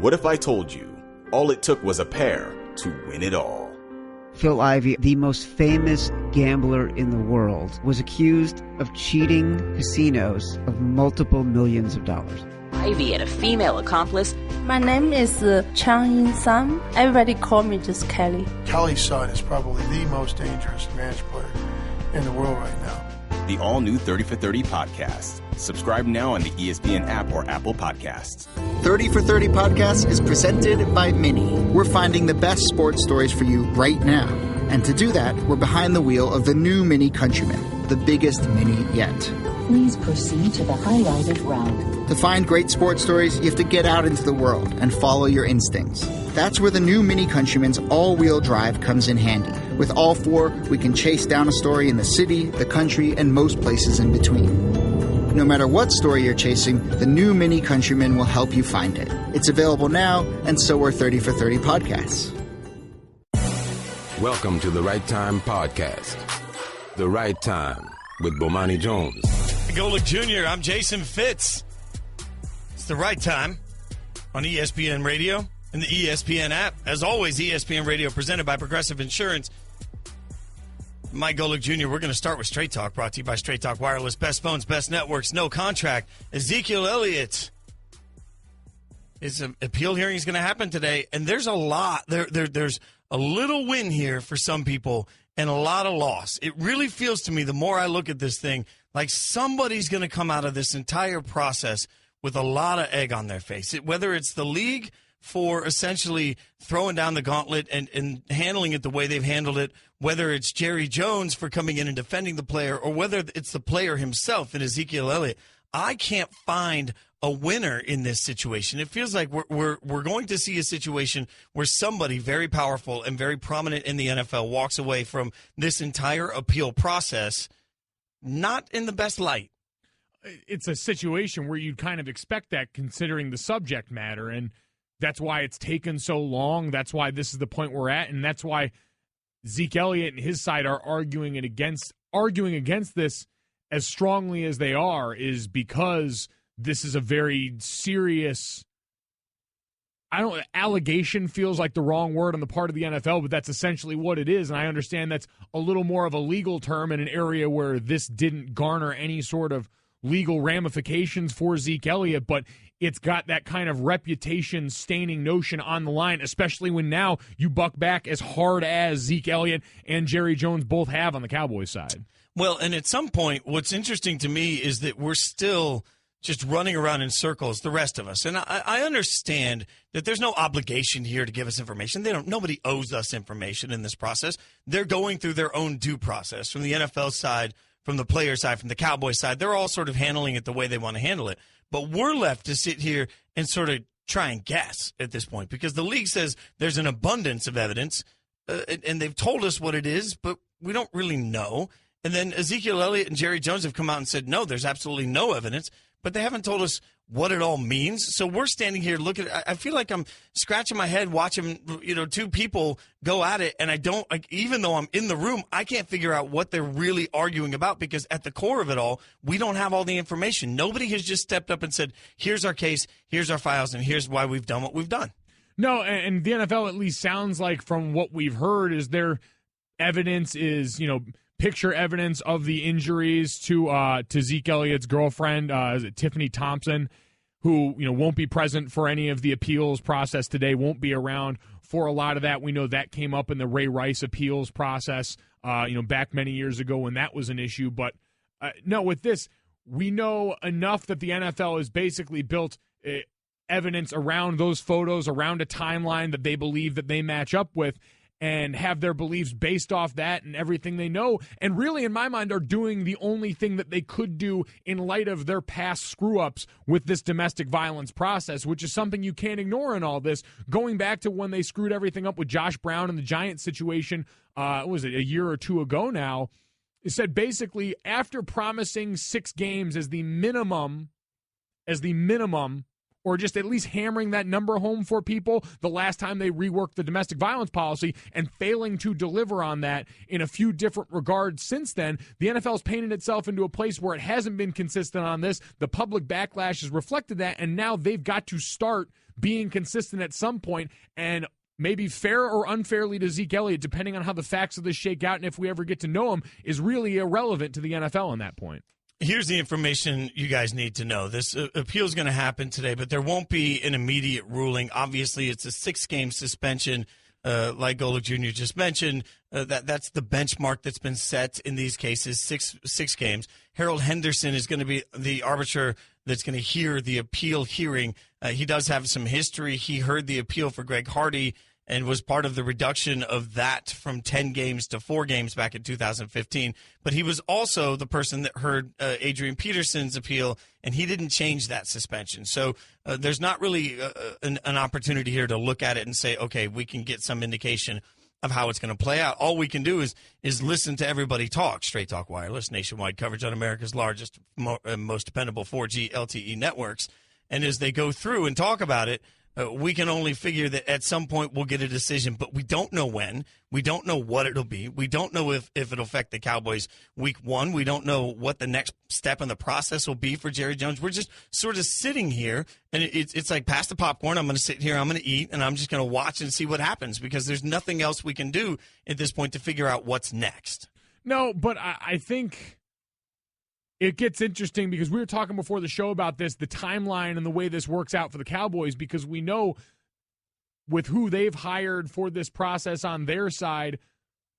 What if I told you all it took was a pair to win it all? Phil Ivey, the most famous gambler in the world, was accused of cheating casinos of multiple millions of dollars. Ivy and a female accomplice. My name is Chang Yin Sam. Everybody call me just Kelly. Kelly's son is probably the most dangerous match player in the world right now. The all-new 30 for 30 podcast. Subscribe now on the ESPN app or Apple Podcasts. 30 for 30 podcast is presented by Mini. We're finding the best sports stories for you right now. And to do that, we're behind the wheel of the new Mini Countryman, the biggest Mini yet. Please proceed to the highlighted route. To find great sports stories, you have to get out into the world and follow your instincts. That's where the new Mini Countryman's all-wheel drive comes in handy. With all four, we can chase down a story in the city, the country, and most places in between. No matter what story you're chasing, the new Mini Countryman will help you find it. It's available now, and so are 30 for 30 podcasts. Welcome to the Right Time Podcast. The Right Time with Bomani Jones. Golick Jr., I'm Jason Fitz. It's the Right Time on ESPN Radio and the ESPN app. As always, ESPN Radio presented by Progressive Insurance. Mike Golick Jr., we're going to start with Straight Talk, brought to you by Straight Talk Wireless. Best phones, best networks, no contract. Ezekiel Elliott. His appeal hearing is going to happen today, and there's a lot. There's a little win here for some people and a lot of loss. It really feels to me, the more I look at this thing, like somebody's going to come out of this entire process with a lot of egg on their face. Whether it's the league for essentially throwing down the gauntlet and handling it the way they've handled it, whether it's Jerry Jones for coming in and defending the player, or whether it's the player himself in Ezekiel Elliott. I can't find a winner in this situation. It feels like we're going to see a situation where somebody very powerful and very prominent in the NFL walks away from this entire appeal process not in the best light. It's a situation where you'd kind of expect that considering the subject matter, and that's why it's taken so long. That's why this is the point we're at, and that's why Zeke Elliott and his side are arguing against this as strongly as they are, is because this is a very serious, allegation feels like the wrong word on the part of the NFL, but that's essentially what it is. And I understand that's a little more of a legal term in an area where this didn't garner any sort of legal ramifications for Zeke Elliott, but it's got that kind of reputation-staining notion on the line, especially when now you buck back as hard as Zeke Elliott and Jerry Jones both have on the Cowboys side. Well, and at some point, what's interesting to me is that we're still just running around in circles, the rest of us. And I understand that there's no obligation here to give us information. Nobody owes us information in this process. They're going through their own due process from the NFL side, from the player side, from the Cowboys side. They're all sort of handling it the way they want to handle it. But we're left to sit here and sort of try and guess at this point, because the league says there's an abundance of evidence, and they've told us what it is, but we don't really know. And then Ezekiel Elliott and Jerry Jones have come out and said, no, there's absolutely no evidence, but they haven't told us what it all means. So we're standing here looking. I feel like I'm scratching my head watching, two people go at it, and I don't, even though I'm in the room, I can't figure out what they're really arguing about, because at the core of it all, we don't have all the information. Nobody has just stepped up and said, here's our case, here's our files, and here's why we've done what we've done. No, and the NFL at least sounds like, from what we've heard, is their evidence is, picture evidence of the injuries to Zeke Elliott's girlfriend, is it Tiffany Thompson, who won't be present for any of the appeals process today, won't be around for a lot of that. We know that came up in the Ray Rice appeals process, back many years ago when that was an issue. But no, with this, we know enough that the NFL has basically built evidence around those photos, around a timeline that they believe that they match up with, and have their beliefs based off that and everything they know, and really, in my mind, are doing the only thing that they could do in light of their past screw-ups with this domestic violence process, which is something you can't ignore in all this. Going back to when they screwed everything up with Josh Brown and the Giants situation, was it a year or two ago now, it said basically after promising 6 games as the minimum or just at least hammering that number home for people the last time they reworked the domestic violence policy and failing to deliver on that in a few different regards since then. The NFL's painted itself into a place where it hasn't been consistent on this. The public backlash has reflected that, and now they've got to start being consistent at some point, and maybe fair or unfairly to Zeke Elliott, depending on how the facts of this shake out and if we ever get to know him, is really irrelevant to the NFL on that point. Here's the information you guys need to know. This appeal is going to happen today, but there won't be an immediate ruling. Obviously, it's a 6-game suspension, like Golick Jr. just mentioned. That's the benchmark that's been set in these cases, six games. Harold Henderson is going to be the arbiter that's going to hear the appeal hearing. He does have some history. He heard the appeal for Greg Hardy and was part of the reduction of that from 10 games to 4 games back in 2015. But he was also the person that heard Adrian Peterson's appeal, and he didn't change that suspension. So there's not really an opportunity here to look at it and say, okay, we can get some indication of how it's going to play out. All we can do is listen to everybody talk. Straight Talk Wireless, nationwide coverage on America's largest, most dependable 4G LTE networks. And as they go through and talk about it, we can only figure that at some point we'll get a decision, but we don't know when. We don't know what it'll be. We don't know if it'll affect the Cowboys week 1. We don't know what the next step in the process will be for Jerry Jones. We're just sort of sitting here, and it's like, pass the popcorn. I'm going to sit here, I'm going to eat, and I'm just going to watch and see what happens, because there's nothing else we can do at this point to figure out what's next. No, but I think it gets interesting because we were talking before the show about this, the timeline and the way this works out for the Cowboys, because we know with who they've hired for this process on their side,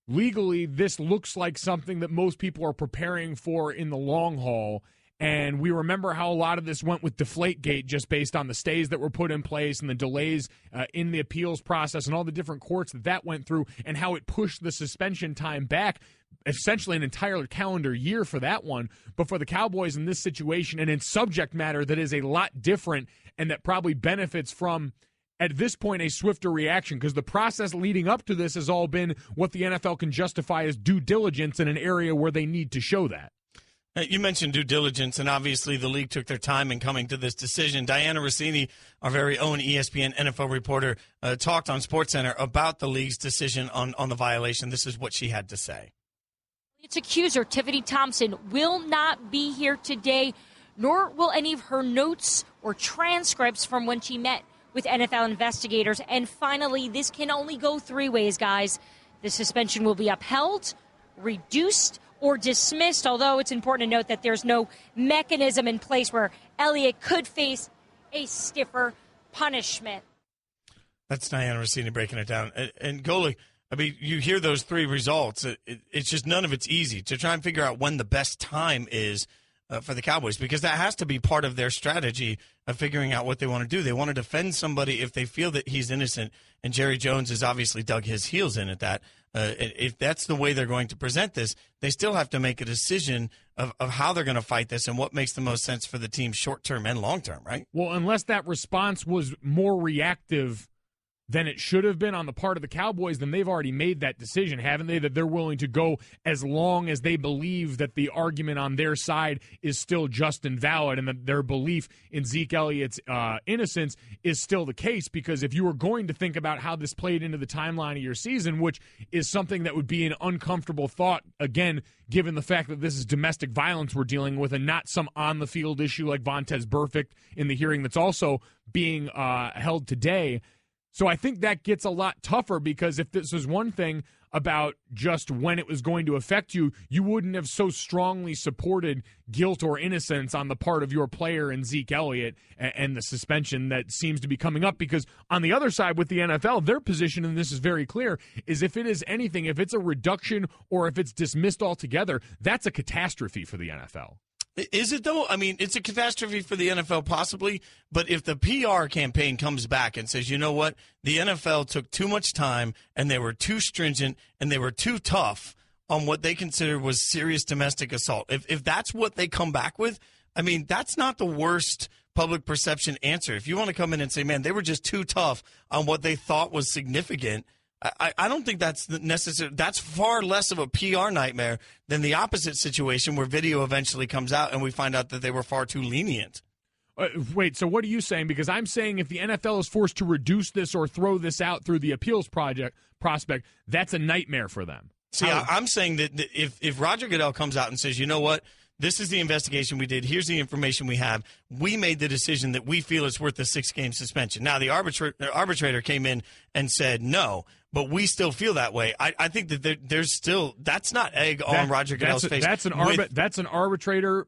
legally this looks like something that most people are preparing for in the long haul. And we remember how a lot of this went with Deflategate, just based on the stays that were put in place and the delays in the appeals process and all the different courts that went through, and how it pushed the suspension time back essentially an entire calendar year for that one. But for the Cowboys in this situation, and in subject matter that is a lot different and that probably benefits from, at this point, a swifter reaction, because the process leading up to this has all been what the NFL can justify as due diligence in an area where they need to show that. You mentioned due diligence, and obviously the league took their time in coming to this decision. Diana Rossini, our very own ESPN NFL reporter, talked on SportsCenter about the league's decision on the violation. This is what she had to say. Its accuser, Tiffany Thompson, will not be here today, nor will any of her notes or transcripts from when she met with NFL investigators. And finally, this can only go 3 ways, guys. The suspension will be upheld, reduced, or dismissed, although it's important to note that there's no mechanism in place where Elliott could face a stiffer punishment. That's Diana Rossini breaking it down. And Golick, I mean, you hear those 3 results. It's just none of it's easy to try and figure out when the best time is for the Cowboys, because that has to be part of their strategy of figuring out what they want to do. They want to defend somebody if they feel that he's innocent, and Jerry Jones has obviously dug his heels in at that. If that's the way they're going to present this, they still have to make a decision of how they're going to fight this and what makes the most sense for the team short-term and long-term, right? Well, unless that response was more reactive than it should have been on the part of the Cowboys, then they've already made that decision, haven't they, that they're willing to go as long as they believe that the argument on their side is still just and valid, and that their belief in Zeke Elliott's innocence is still the case. Because if you were going to think about how this played into the timeline of your season, which is something that would be an uncomfortable thought, again, given the fact that this is domestic violence we're dealing with and not some on-the-field issue like Vontaze Burfict in the hearing that's also being held today. So I think that gets a lot tougher, because if this was one thing about just when it was going to affect you, you wouldn't have so strongly supported guilt or innocence on the part of your player in Zeke Elliott and the suspension that seems to be coming up. Because on the other side with the NFL, their position, and this is very clear, is if it is anything, if it's a reduction or if it's dismissed altogether, that's a catastrophe for the NFL. Is it, though? I mean, it's a catastrophe for the NFL possibly, but if the PR campaign comes back and says, you know what, the NFL took too much time and they were too stringent and they were too tough on what they considered was serious domestic assault, if that's what they come back with, I mean, that's not the worst public perception answer. If you want to come in and say, man, they were just too tough on what they thought was significant, I don't think that's necessary. That's far less of a PR nightmare than the opposite situation where video eventually comes out and we find out that they were far too lenient. Wait, so what are you saying? Because I'm saying if the NFL is forced to reduce this or throw this out through the appeals prospect, that's a nightmare for them. See, I'm saying that if Roger Goodell comes out and says, you know what, this is the investigation we did, here's the information we have, we made the decision that we feel it's worth a 6-game suspension. Now, the arbitrator came in and said no, but we still feel that way. I think that there's still, that's not egg on Roger Goodell's face. That's an arbitrator.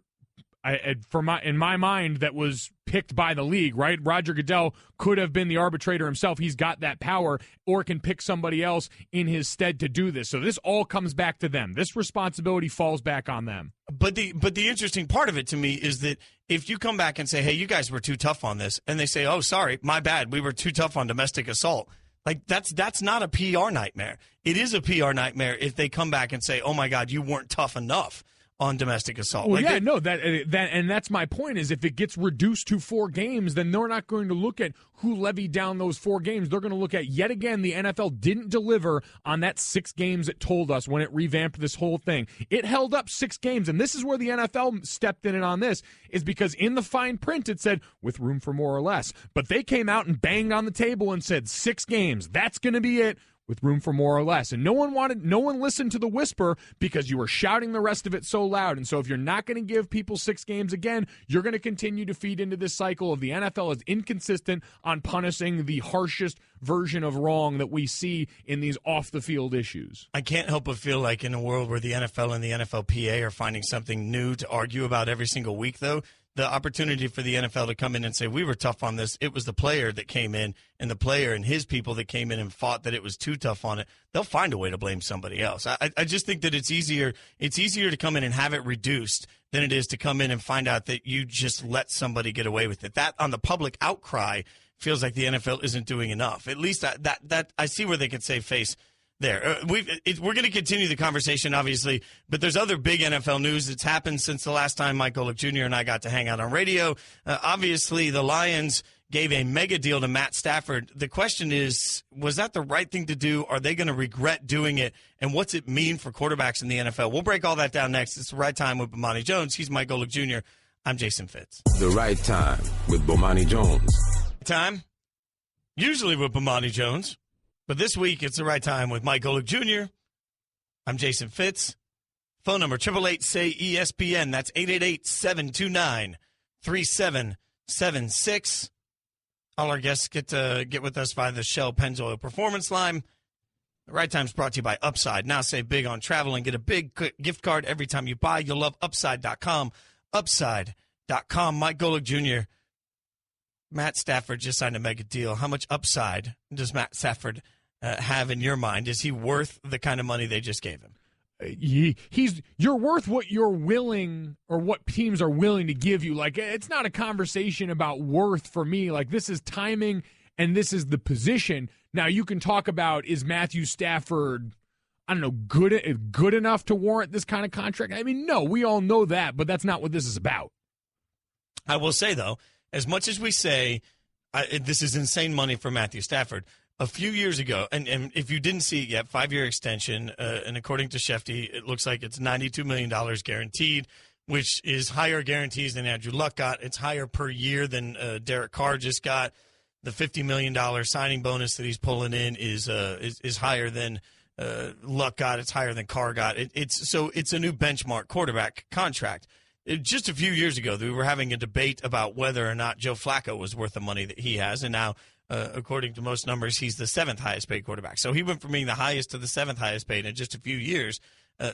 In my mind, that was picked by the league, right? Roger Goodell could have been the arbitrator himself. He's got that power, or can pick somebody else in his stead to do this. So this all comes back to them. This responsibility falls back on them. But the interesting part of it to me is that if you come back and say, hey, you guys were too tough on this, and they say, oh, sorry, my bad, we were too tough on domestic assault. Like, that's not a PR nightmare. It is a PR nightmare if they come back and say, oh, my God, you weren't tough enough on domestic assault. Well, and that's my point, is if it gets reduced to 4 games, then they're not going to look at who levied down those 4 games. They're going to look at, yet again, the NFL didn't deliver on that 6 games it told us when it revamped this whole thing. It held up 6 games, and this is where the NFL stepped in on this, is because in the fine print it said, with room for more or less. But they came out and banged on the table and said, 6 games, that's going to be it, with room for more or less. And no one listened to the whisper because you were shouting the rest of it so loud. And so if you're not going to give people 6 games again, you're going to continue to feed into this cycle of the NFL is inconsistent on punishing the harshest version of wrong that we see in these off-the-field issues. I can't help but feel like in a world where the NFL and the NFLPA are finding something new to argue about every single week, though, the opportunity for the NFL to come in and say, we were tough on this, it was the player that came in, and the player and his people that came in and fought that it was too tough on it, they'll find a way to blame somebody else. I just think that it's easier to come in and have it reduced than it is to come in and find out that you just let somebody get away with it. That, on the public outcry, feels like the NFL isn't doing enough. At least that I see where they could save face there. We're going to continue the conversation, obviously, but there's other big NFL news that's happened since the last time Mike Golick Jr. and I got to hang out on radio. Obviously, the Lions gave a mega deal to Matt Stafford. The question is, was that the right thing to do? Are they going to regret doing it? And what's it mean for quarterbacks in the NFL? We'll break all that down next. It's the Right Time with Bomani Jones. He's Mike Golick Jr. I'm Jason Fitz. The Right Time with Bomani Jones. Time, usually with Bomani Jones. But this week, it's the Right Time with Mike Golick Jr. I'm Jason Fitz. Phone number, 888-SAY-ESPN. That's 888-729-3776. All our guests get with us via the Shell Pennzoil Performance Line. The Right Time is brought to you by Upside. Now save big on travel and get a big gift card every time you buy. You'll love Upside.com. Upside.com. Mike Golick Jr. Matt Stafford just signed a mega deal. How much upside does Matt Stafford have in your mind? Is he worth the kind of money they just gave him? You're worth what you're willing, or what teams are willing to give you. Like, it's not a conversation about worth for me. Like, this is timing and this is the position. Now, you can talk about, is Matthew Stafford, I don't know, good enough to warrant this kind of contract? I mean, no, we all know that, but that's not what this is about. I will say, though, as much as we say this is insane money for Matthew Stafford, a few years ago, and if you didn't see it yet, 5-year extension, and according to Shefty, it looks like it's $92 million guaranteed, which is higher guarantees than Andrew Luck got. It's higher per year than Derek Carr just got. The $50 million signing bonus that he's pulling in is higher than Luck got. It's higher than Carr got. It's a new benchmark quarterback contract. Just a few years ago, we were having a debate about whether or not Joe Flacco was worth the money that he has, and now, according to most numbers, he's the 7th highest paid quarterback. So he went from being the highest to the 7th highest paid in just a few years.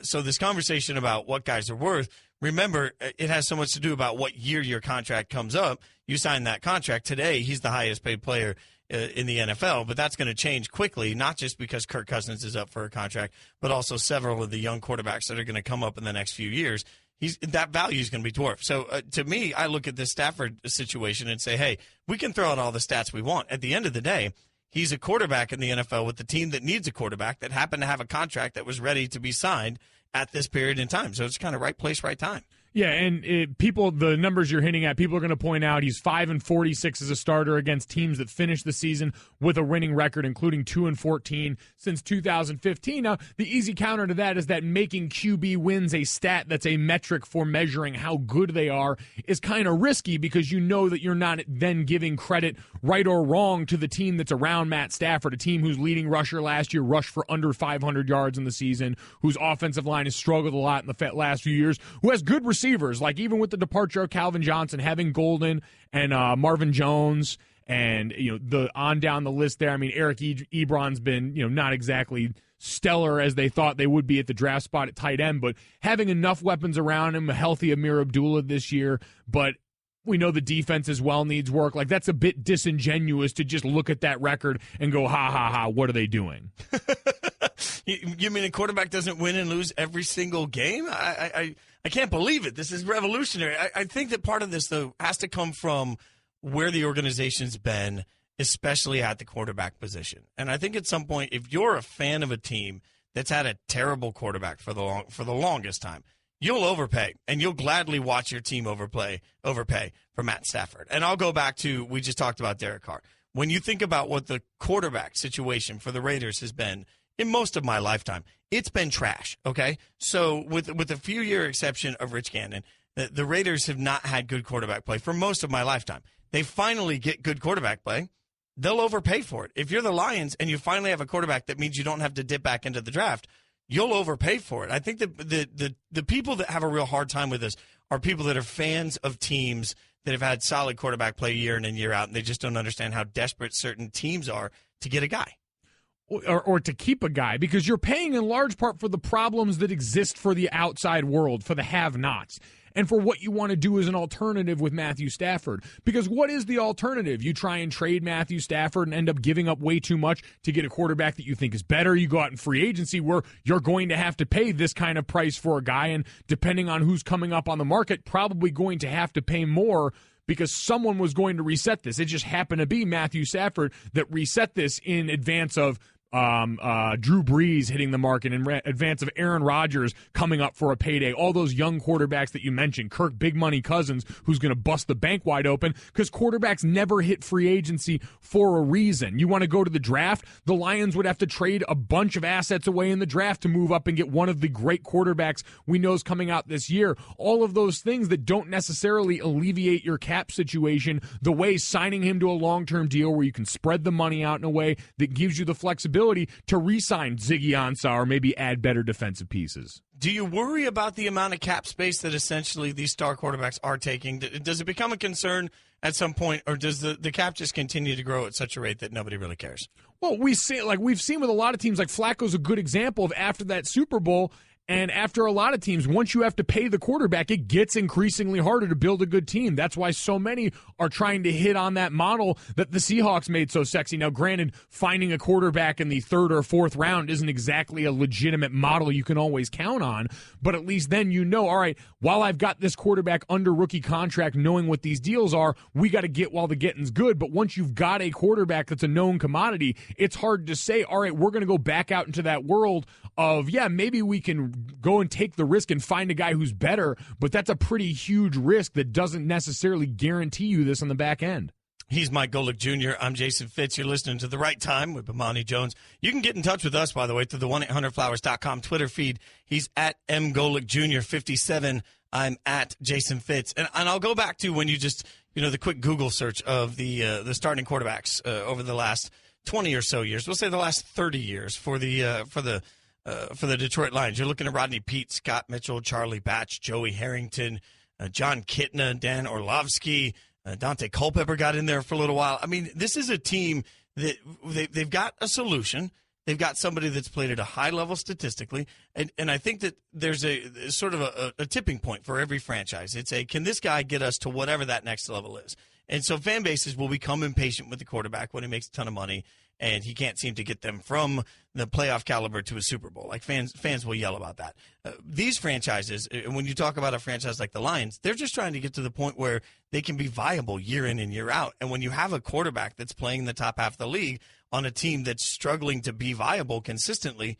So this conversation about what guys are worth, remember, it has so much to do about what year your contract comes up. You sign that contract today, he's the highest paid player in the NFL, but that's going to change quickly, not just because Kirk Cousins is up for a contract, but also several of the young quarterbacks that are going to come up in the next few years. That value is going to be dwarfed. So to me, I look at this Stafford situation and say, hey, we can throw out all the stats we want. At the end of the day, he's a quarterback in the NFL with the team that needs a quarterback that happened to have a contract that was ready to be signed at this period in time. So it's kind of right place, right time. Yeah, and the numbers you're hinting at, people are going to point out he's 5-46 as a starter against teams that finished the season with a winning record, including 2-14 since 2015. Now, the easy counter to that is that making QB wins a stat that's a metric for measuring how good they are is kind of risky, because you know that you're not then giving credit, right or wrong, to the team that's around Matt Stafford, a team whose leading rusher last year rushed for under 500 yards in the season, whose offensive line has struggled a lot in the last few years, who has good receivers, like even with the departure of Calvin Johnson, having Golden and Marvin Jones, and the on down the list there. I mean, Eric Ebron's been not exactly stellar as they thought they would be at the draft spot at tight end, but having enough weapons around him, a healthy Amir Abdullah this year, but we know the defense as well needs work. Like, that's a bit disingenuous to just look at that record and go, ha, ha, ha, what are they doing? You mean a quarterback doesn't win and lose every single game? I can't believe it. This is revolutionary. I think that part of this, though, has to come from where the organization's been, especially at the quarterback position. And I think at some point, if you're a fan of a team that's had a terrible quarterback for the longest time, you'll overpay, and you'll gladly watch your team overpay for Matt Stafford. And I'll go back to, we just talked about Derek Carr. When you think about what the quarterback situation for the Raiders has been in most of my lifetime, it's been trash, okay? So with a few-year exception of Rich Gannon, the Raiders have not had good quarterback play for most of my lifetime. They finally get good quarterback play, they'll overpay for it. If you're the Lions and you finally have a quarterback that means you don't have to dip back into the draft, you'll overpay for it. I think that the people that have a real hard time with this are people that are fans of teams that have had solid quarterback play year in and year out, and they just don't understand how desperate certain teams are to get a guy. Or to keep a guy, because you're paying in large part for the problems that exist for the outside world, for the have-nots, and for what you want to do as an alternative with Matthew Stafford. Because what is the alternative? You try and trade Matthew Stafford and end up giving up way too much to get a quarterback that you think is better. You go out in free agency where you're going to have to pay this kind of price for a guy, and depending on who's coming up on the market, probably going to have to pay more, because someone was going to reset this. It just happened to be Matthew Stafford that reset this in advance of Drew Brees hitting the market, in advance of Aaron Rodgers coming up for a payday. All those young quarterbacks that you mentioned, Kirk Big Money Cousins, who's going to bust the bank wide open, because quarterbacks never hit free agency for a reason. You want to go to the draft? The Lions would have to trade a bunch of assets away in the draft to move up and get one of the great quarterbacks we know is coming out this year. All of those things that don't necessarily alleviate your cap situation, the way signing him to a long-term deal where you can spread the money out in a way that gives you the flexibility to re-sign Ziggy Ansah or maybe add better defensive pieces. Do you worry about the amount of cap space that essentially these star quarterbacks are taking? Does it become a concern at some point, or does the cap just continue to grow at such a rate that nobody really cares? Well, we've seen with a lot of teams, like Flacco's a good example of after that Super Bowl. And after a lot of teams, once you have to pay the quarterback, it gets increasingly harder to build a good team. That's why so many are trying to hit on that model that the Seahawks made so sexy. Now, granted, finding a quarterback in the third or fourth round isn't exactly a legitimate model you can always count on, but at least then you know, all right, while I've got this quarterback under rookie contract, knowing what these deals are, we got to get while the getting's good. But once you've got a quarterback that's a known commodity, it's hard to say, all right, we're going to go back out into that world of, yeah, maybe we can go and take the risk and find a guy who's better, but that's a pretty huge risk that doesn't necessarily guarantee you this on the back end. He's Mike Golick Jr. I'm Jason Fitz. You're listening to The Right Time with Bomani Jones. You can get in touch with us, by the way, through the 1-800-Flowers.com Twitter feed. He's at mgolick Jr. 57. I'm at Jason Fitz. And I'll go back to when you just, the quick Google search of the starting quarterbacks over the last 20 or so years. We'll say the last 30 years for the Detroit Lions. You're looking at Rodney Peete, Scott Mitchell, Charlie Batch, Joey Harrington, John Kitna, Dan Orlovsky, Dante Culpepper got in there for a little while. I mean, this is a team that they've got a solution. They've got somebody that's played at a high level statistically, and I think that there's a sort of a tipping point for every franchise. It's can this guy get us to whatever that next level is? And so fan bases will become impatient with the quarterback when he makes a ton of money and he can't seem to get them from the playoff caliber to a Super Bowl. Like fans will yell about that. These franchises, when you talk about a franchise like the Lions, they're just trying to get to the point where they can be viable year in and year out. And when you have a quarterback that's playing in the top half of the league on a team that's struggling to be viable consistently,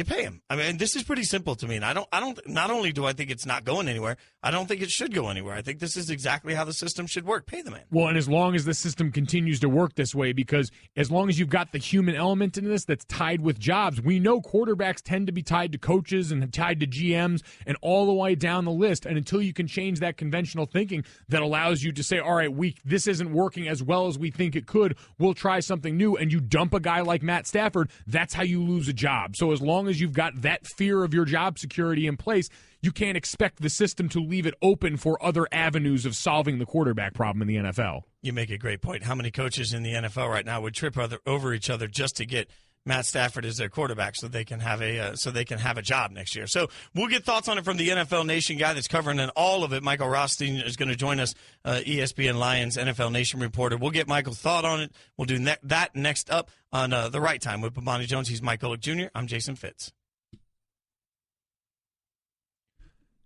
you pay him. I mean, this is pretty simple to me. And I don't, not only do I think it's not going anywhere, I don't think it should go anywhere. I think this is exactly how the system should work. Pay the man. Well, and as long as the system continues to work this way, because as long as you've got the human element in this that's tied with jobs, we know quarterbacks tend to be tied to coaches and tied to GMs and all the way down the list. And until you can change that conventional thinking that allows you to say, all right, this isn't working as well as we think it could, we'll try something new, and you dump a guy like Matt Stafford, that's how you lose a job. So as long as you've got that fear of your job security in place, you can't expect the system to leave it open for other avenues of solving the quarterback problem in the NFL. You make a great point. How many coaches in the NFL right now would trip over each other just to get Matt Stafford as their quarterback so they can have a job next year? So we'll get thoughts on it from the NFL Nation guy that's covering all of it. Michael Rothstein is going to join us, ESPN Lions NFL Nation reporter. We'll get Michael's thought on it. We'll do that next up on The Right Time with Bomani Jones. He's Mike Golick Jr. I'm Jason Fitz.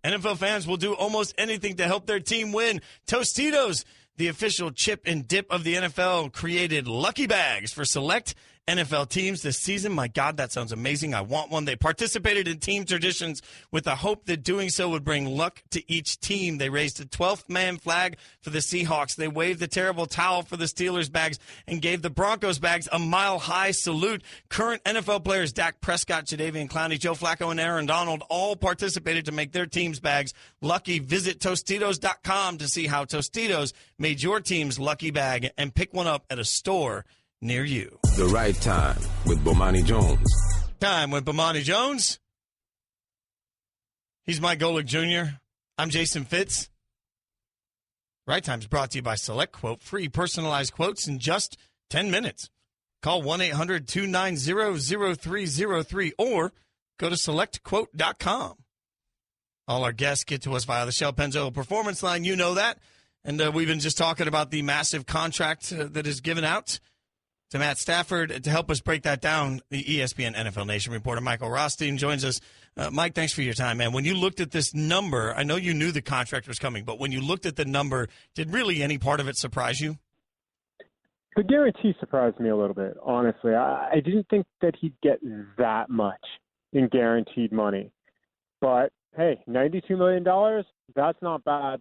NFL fans will do almost anything to help their team win. Tostitos, the official chip and dip of the NFL, created lucky bags for select NFL teams this season. My God, that sounds amazing. I want one. They participated in team traditions with the hope that doing so would bring luck to each team. They raised a 12th man flag for the Seahawks. They waved the terrible towel for the Steelers bags and gave the Broncos bags a mile-high salute. Current NFL players Dak Prescott, Jadeveon Clowney, Joe Flacco, and Aaron Donald all participated to make their team's bags lucky. Visit Tostitos.com to see how Tostitos made your team's lucky bag and pick one up at a store near you. The Right Time with Bomani Jones. Time with Bomani Jones. He's Mike Golick Jr. I'm Jason Fitz. Right Time is brought to you by Select Quote. Free personalized quotes in just 10 minutes. Call 1-800-290-0303 or go to selectquote.com. All our guests get to us via the Shell Pennzoil Performance Line. You know that. And we've been just talking about the massive contract that is given out to Matt Stafford. To help us break that down, the ESPN NFL Nation reporter Michael Rothstein joins us. Mike, thanks for your time, man. When you looked at this number, I know you knew the contract was coming, but when you looked at the number, did really any part of it surprise you? The guarantee surprised me a little bit, honestly. I didn't think that he'd get that much in guaranteed money. But, hey, $92 million, that's not bad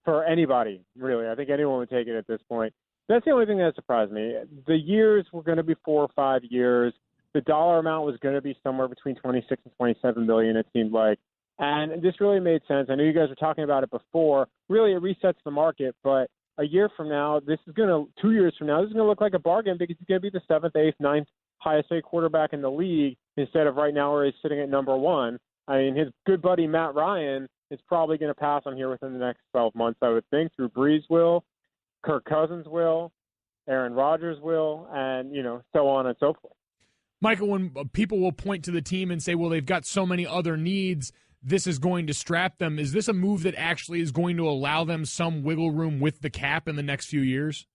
for anybody, really. I think anyone would take it at this point. That's the only thing that surprised me. The years were going to be 4 or 5 years. The dollar amount was going to be somewhere between 26 and 27 billion, it seemed like. And this really made sense. I know you guys were talking about it before. Really, it resets the market. But a year from now, 2 years from now, this is going to look like a bargain because he's going to be the 7th, 8th, 9th highest paid quarterback in the league instead of right now where he's sitting at number 1. I mean, his good buddy Matt Ryan is probably going to pass on here within the next 12 months, I would think. Drew Brees will. Kirk Cousins will, Aaron Rodgers will, and, so on and so forth. Michael, when people will point to the team and say, well, they've got so many other needs, this is going to strap them. Is this a move that actually is going to allow them some wiggle room with the cap in the next few years?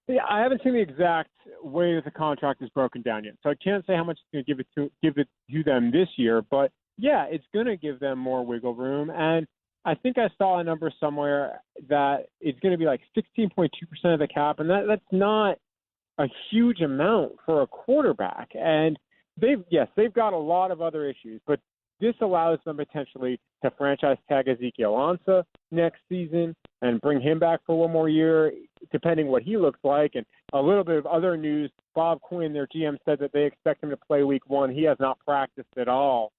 Yeah, I haven't seen the exact way that the contract is broken down yet, so I can't say how much it's going to give it to them this year. But, yeah, it's going to give them more wiggle room, and I think I saw a number somewhere that it's going to be like 16.2% of the cap, and that's not a huge amount for a quarterback. And they've got a lot of other issues, but this allows them potentially to franchise tag Ezekiel Ansah next season and bring him back for one more year, depending what he looks like. And a little bit of other news, Bob Quinn, their GM, said that they expect him to play week 1. He has not practiced at all.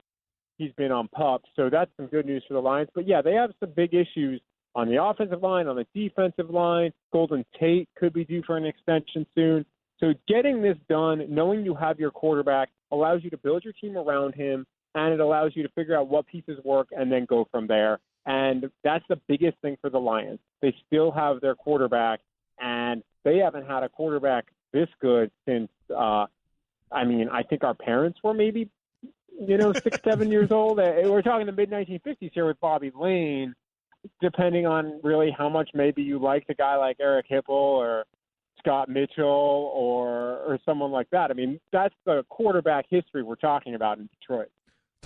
He's been on PUP, so that's some good news for the Lions. But, yeah, they have some big issues on the offensive line, on the defensive line. Golden Tate could be due for an extension soon. So getting this done, knowing you have your quarterback, allows you to build your team around him, and it allows you to figure out what pieces work and then go from there. And that's the biggest thing for the Lions. They still have their quarterback, and they haven't had a quarterback this good since, I think our parents were maybe 6, 7 years old. We're talking the mid-1950s here with Bobby Lane, depending on really how much maybe you liked a guy like Eric Hipple or Scott Mitchell or someone like that. I mean, that's the quarterback history we're talking about in Detroit.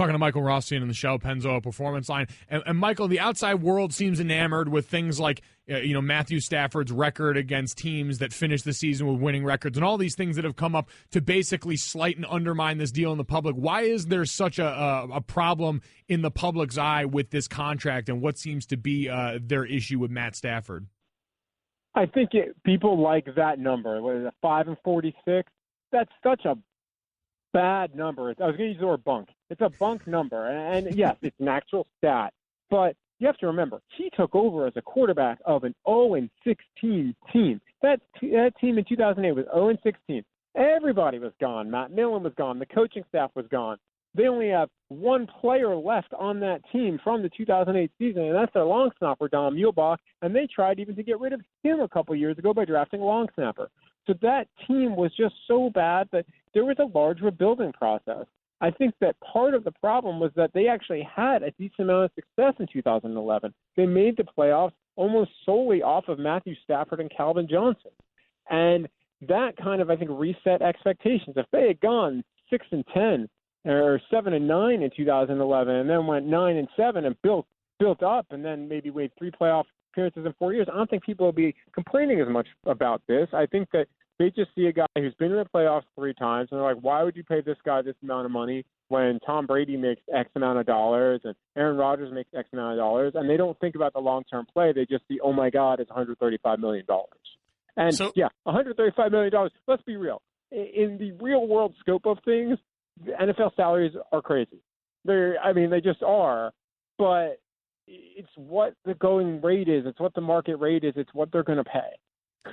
Talking to Michael Rothstein in the Shell Pennzoil Performance Line. And Michael, the outside world seems enamored with things like, Matthew Stafford's record against teams that finish the season with winning records and all these things that have come up to basically slight and undermine this deal in the public. Why is there such a problem in the public's eye with this contract and what seems to be their issue with Matt Stafford? I think people like that number. What is it, 5-46? That's such a bad number. I was going to use the word bunk. It's a bunk number. And yes, it's an actual stat. But you have to remember, he took over as a quarterback of an 0-16 team. That team in 2008 was 0-16. Everybody was gone. Matt Millen was gone. The coaching staff was gone. They only have one player left on that team from the 2008 season, and that's their long snapper, Dom Muehlbach, and they tried even to get rid of him a couple years ago by drafting a long snapper. So that team was just so bad that there was a large rebuilding process. I think that part of the problem was that they actually had a decent amount of success in 2011. They made the playoffs almost solely off of Matthew Stafford and Calvin Johnson. And that kind of, I think, reset expectations. If they had gone 6-10 or 7-9 in 2011 and then went 9-7 and built up and then maybe wait 3 playoff appearances in 4 years, I don't think people will be complaining as much about this. I think that they just see a guy who's been in the playoffs 3 times, and they're like, why would you pay this guy this amount of money when Tom Brady makes X amount of dollars and Aaron Rodgers makes X amount of dollars? And they don't think about the long-term play. They just see, oh, my God, it's $135 million. And, $135 million, let's be real. In the real-world scope of things, the NFL salaries are crazy. They just are. But it's what the going rate is. It's what the market rate is. It's what they're going to pay.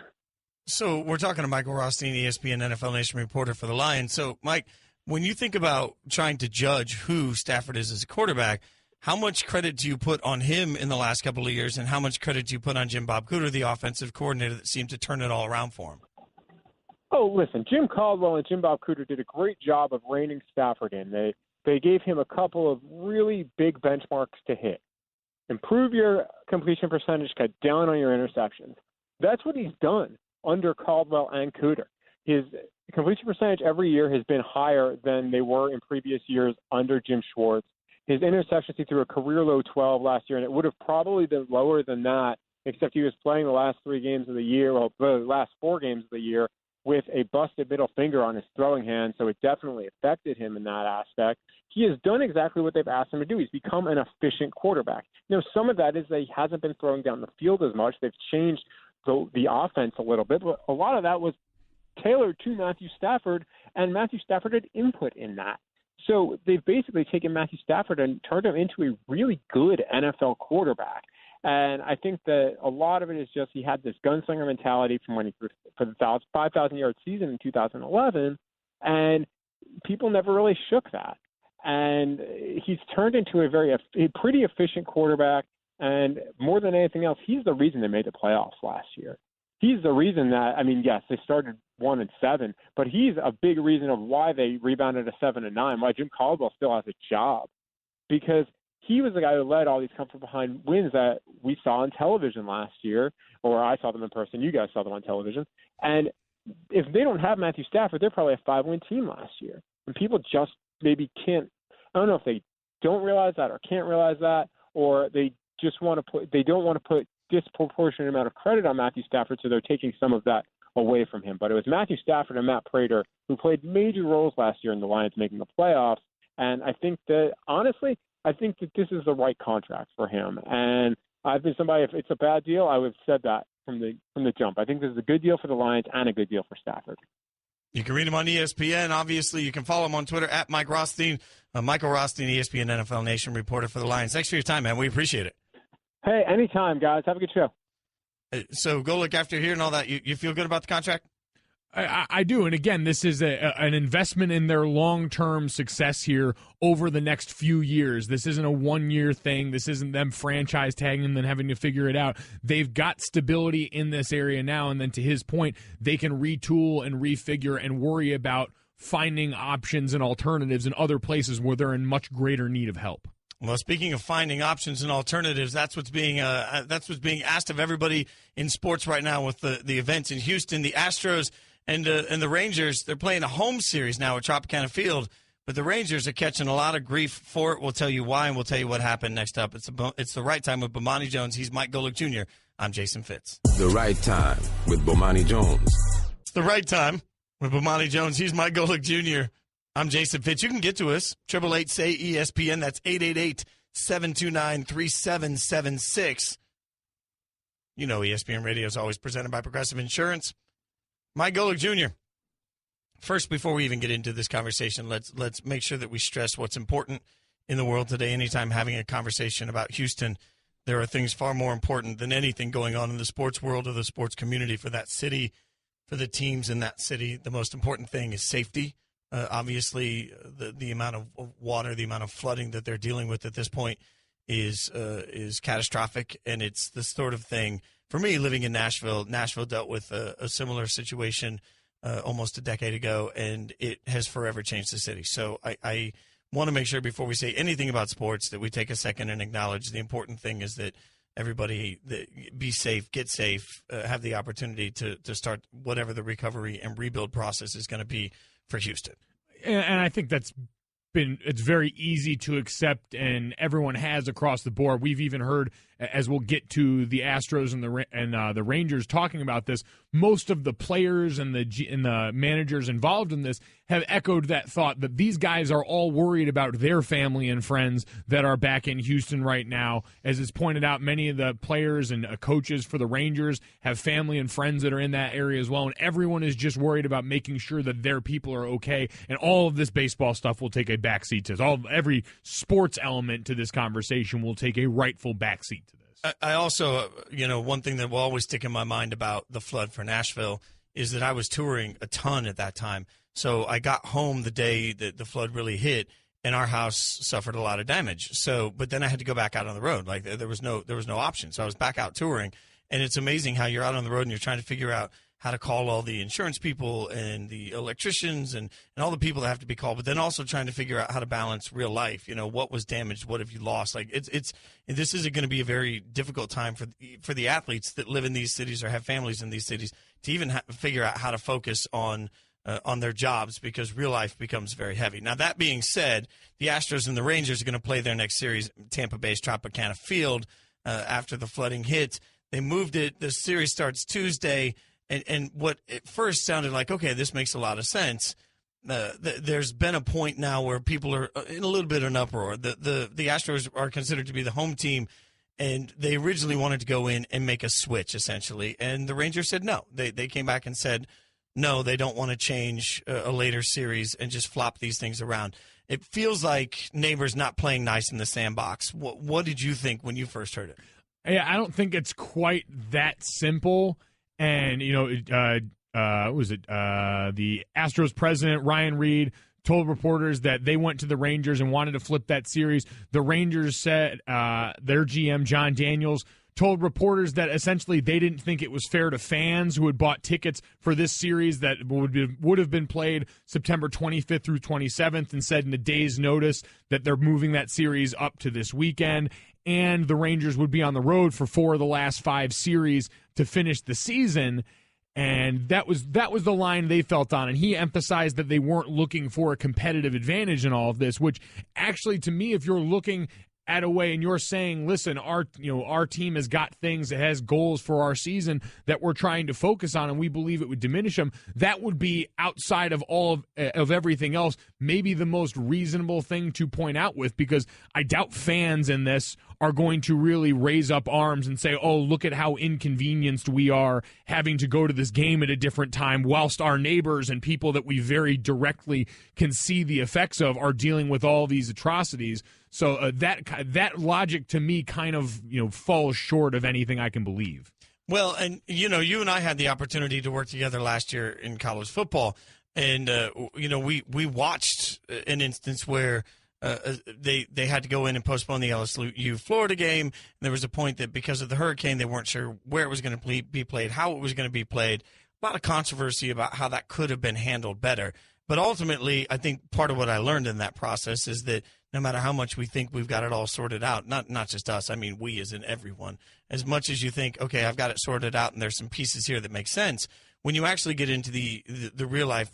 So we're talking to Michael Rothstein, ESPN NFL Nation reporter for the Lions. So, Mike, when you think about trying to judge who Stafford is as a quarterback, how much credit do you put on him in the last couple of years, and how much credit do you put on Jim Bob Cooter, the offensive coordinator that seemed to turn it all around for him? Oh, listen, Jim Caldwell and Jim Bob Cooter did a great job of reining Stafford in. They gave him a couple of really big benchmarks to hit. Improve your completion percentage, cut down on your interceptions. That's what he's done under Caldwell and Cooter. His completion percentage every year has been higher than they were in previous years under Jim Schwartz. His interceptions, he threw a career low 12 last year, and it would have probably been lower than that, except he was playing the last 3 games of the year, well, the last 4 games of the year, with a busted middle finger on his throwing hand, so it definitely affected him in that aspect. He has done exactly what they've asked him to do. He's become an efficient quarterback. Some of that is that he hasn't been throwing down the field as much. They've changed the offense a little bit, but a lot of that was tailored to Matthew Stafford, and Matthew Stafford had input in that. So they've basically taken Matthew Stafford and turned him into a really good NFL quarterback. And I think that a lot of it is just he had this gunslinger mentality from when he for the 5,000-yard season in 2011, and people never really shook that. And he's turned into a pretty efficient quarterback. And more than anything else, he's the reason they made the playoffs last year. He's the reason that, yes, they started 1-7, but he's a big reason of why they rebounded to 7-9, why Jim Caldwell still has a job, because he was the guy who led all these come-from-behind wins that we saw on television last year, or I saw them in person. You guys saw them on television. And if they don't have Matthew Stafford, they're probably a 5-win team last year. And people just maybe can't – I don't know if they don't realize that or can't realize that, or they just want to put – they don't want to put disproportionate amount of credit on Matthew Stafford, so they're taking some of that away from him. But it was Matthew Stafford and Matt Prater who played major roles last year in the Lions making the playoffs. And I think that, honestly, I think that this is the right contract for him. And I've been somebody, if it's a bad deal, I would have said that from the jump. I think this is a good deal for the Lions and a good deal for Stafford. You can read him on ESPN. Obviously, you can follow him on Twitter at Mike Rothstein. Michael Rothstein, ESPN NFL Nation reporter for the Lions. Thanks for your time, man. We appreciate it. Hey, anytime, guys. Have a good show. So go look after hearing all that. You feel good about the contract? I do. And again, this is an investment in their long-term success here over the next few years. This isn't a one-year thing. This isn't them franchise tagging and then having to figure it out. They've got stability in this area now. And then to his point, they can retool and refigure and worry about finding options and alternatives in other places where they're in much greater need of help. Well, speaking of finding options and alternatives, that's what's being asked of everybody in sports right now with the events in Houston. The Astros and the Rangers, they're playing a home series now at Tropicana Field. But the Rangers are catching a lot of grief for it. We'll tell you why, and we'll tell you what happened next up. It's the right time with Bomani Jones. He's Mike Golick Jr. I'm Jason Fitz. The right time with Bomani Jones. It's the right time with Bomani Jones. He's Mike Golick Jr. I'm Jason Fitz. You can get to us. 888-SAY-ESPN. That's 888-729-3776. You know ESPN Radio is always presented by Progressive Insurance. Mike Golick Jr. First, before we even get into this conversation, let's make sure that we stress what's important in the world today. Anytime having a conversation about Houston, there are things far more important than anything going on in the sports world or the sports community for that city, for the teams in that city. The most important thing is safety. Obviously, the amount of water, the amount of flooding that they're dealing with at this point is catastrophic, and it's the sort of thing. For me, living in Nashville dealt with a similar situation almost a decade ago, and it has forever changed the city. So I want to make sure before we say anything about sports that we take a second and acknowledge the important thing is that everybody be safe, get safe, have the opportunity to start whatever the recovery and rebuild process is going to be for Houston. And I think it's very easy to accept, and everyone has across the board. We've even heard, as we'll get to the Astros and the Rangers talking about this, most of the players and the managers involved in this have echoed that thought that these guys are all worried about their family and friends that are back in Houston right now. As is pointed out, many of the players and coaches for the Rangers have family and friends that are in that area as well, and everyone is just worried about making sure that their people are okay, and all of this baseball stuff will take a backseat to every sports element to this conversation will take a rightful backseat to this. I also, one thing that will always stick in my mind about the flood for Nashville is that I was touring a ton at that time. So I got home the day that the flood really hit, and our house suffered a lot of damage. But then I had to go back out on the road. Like there was no option. So I was back out touring, and it's amazing how you're out on the road and you're trying to figure out how to call all the insurance people and the electricians and all the people that have to be called, but then also trying to figure out how to balance real life. What was damaged? What have you lost? Like this is going to be a very difficult time for the athletes that live in these cities or have families in these cities to even figure out how to focus on their jobs, because real life becomes very heavy. Now, that being said, the Astros and the Rangers are going to play their next series at Tampa Bay's Tropicana Field after the flooding hit. They moved it. The series starts Tuesday. And what at first sounded like, okay, this makes a lot of sense. There's been a point now where people are in a little bit of an uproar. The Astros are considered to be the home team, and they originally wanted to go in and make a switch, essentially. And the Rangers said no. They came back and said, no, they don't want to change a later series and just flop these things around. It feels like Neighbors not playing nice in the sandbox. What did you think when you first heard it? Yeah, I don't think it's quite that simple. And, the Astros president, Ryan Reed, told reporters that they went to the Rangers and wanted to flip that series. The Rangers said their GM, John Daniels, told reporters that essentially they didn't think it was fair to fans who had bought tickets for this series that would have been played September 25th through 27th, and said in a day's notice that they're moving that series up to this weekend. And the Rangers would be on the road for 4 of the last 5 series to finish the season. And that was the line they felt on. And he emphasized that they weren't looking for a competitive advantage in all of this, which actually, to me, if you're looking at a way and you're saying, listen, our team has got things, it has goals for our season that we're trying to focus on, and we believe it would diminish them, that would be outside of all of everything else, maybe the most reasonable thing to point out with, because I doubt fans in this are going to really raise up arms and say, oh, look at how inconvenienced we are having to go to this game at a different time, whilst our neighbors and people that we very directly can see the effects of are dealing with all these atrocities. So that logic to me kind of falls short of anything I can believe. Well, and you and I had the opportunity to work together last year in college football, and we watched an instance where they had to go in and postpone the LSU Florida game. And there was a point that because of the hurricane, they weren't sure where it was going to be played, how it was going to be played. A lot of controversy about how that could have been handled better. But ultimately, I think part of what I learned in that process is that no matter how much we think we've got it all sorted out, not just us, I mean we as in everyone, as much as you think, okay, I've got it sorted out and there's some pieces here that make sense, when you actually get into the real life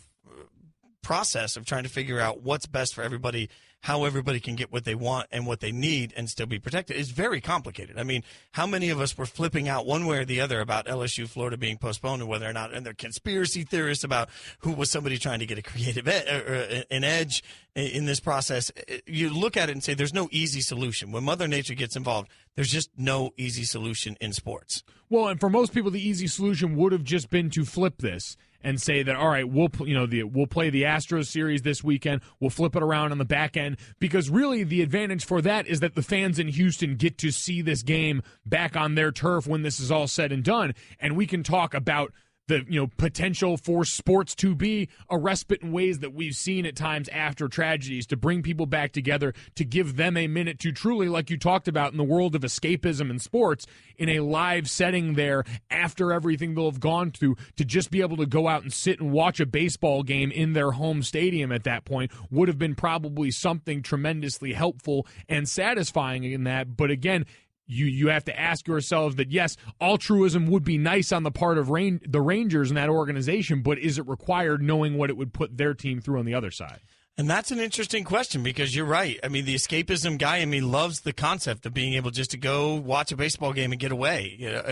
process of trying to figure out what's best for everybody, how everybody can get what they want and what they need and still be protected is very complicated. I mean, how many of us were flipping out one way or the other about LSU Florida being postponed and whether or not, and they're conspiracy theorists about who was somebody trying to get a creative an edge in this process. You look at it and say there's no easy solution. When Mother Nature gets involved, there's just no easy solution in sports. Well, and for most people, the easy solution would have just been to flip this and say that, all right, we'll play the Astros series this weekend. We'll flip it around on the back end, because really the advantage for that is that the fans in Houston get to see this game back on their turf when this is all said and done, and we can talk about the potential for sports to be a respite in ways that we've seen at times after tragedies, to bring people back together, to give them a minute to truly, like you talked about in the world of escapism in sports, in a live setting there after everything they'll have gone through, to just be able to go out and sit and watch a baseball game in their home stadium at that point would have been probably something tremendously helpful and satisfying in that. But again, you have to ask yourselves that, yes, altruism would be nice on the part of the Rangers and that organization, but is it required, knowing what it would put their team through on the other side? And that's an interesting question, because you're right. I mean, the escapism guy in me loves the concept of being able just to go watch a baseball game and get away.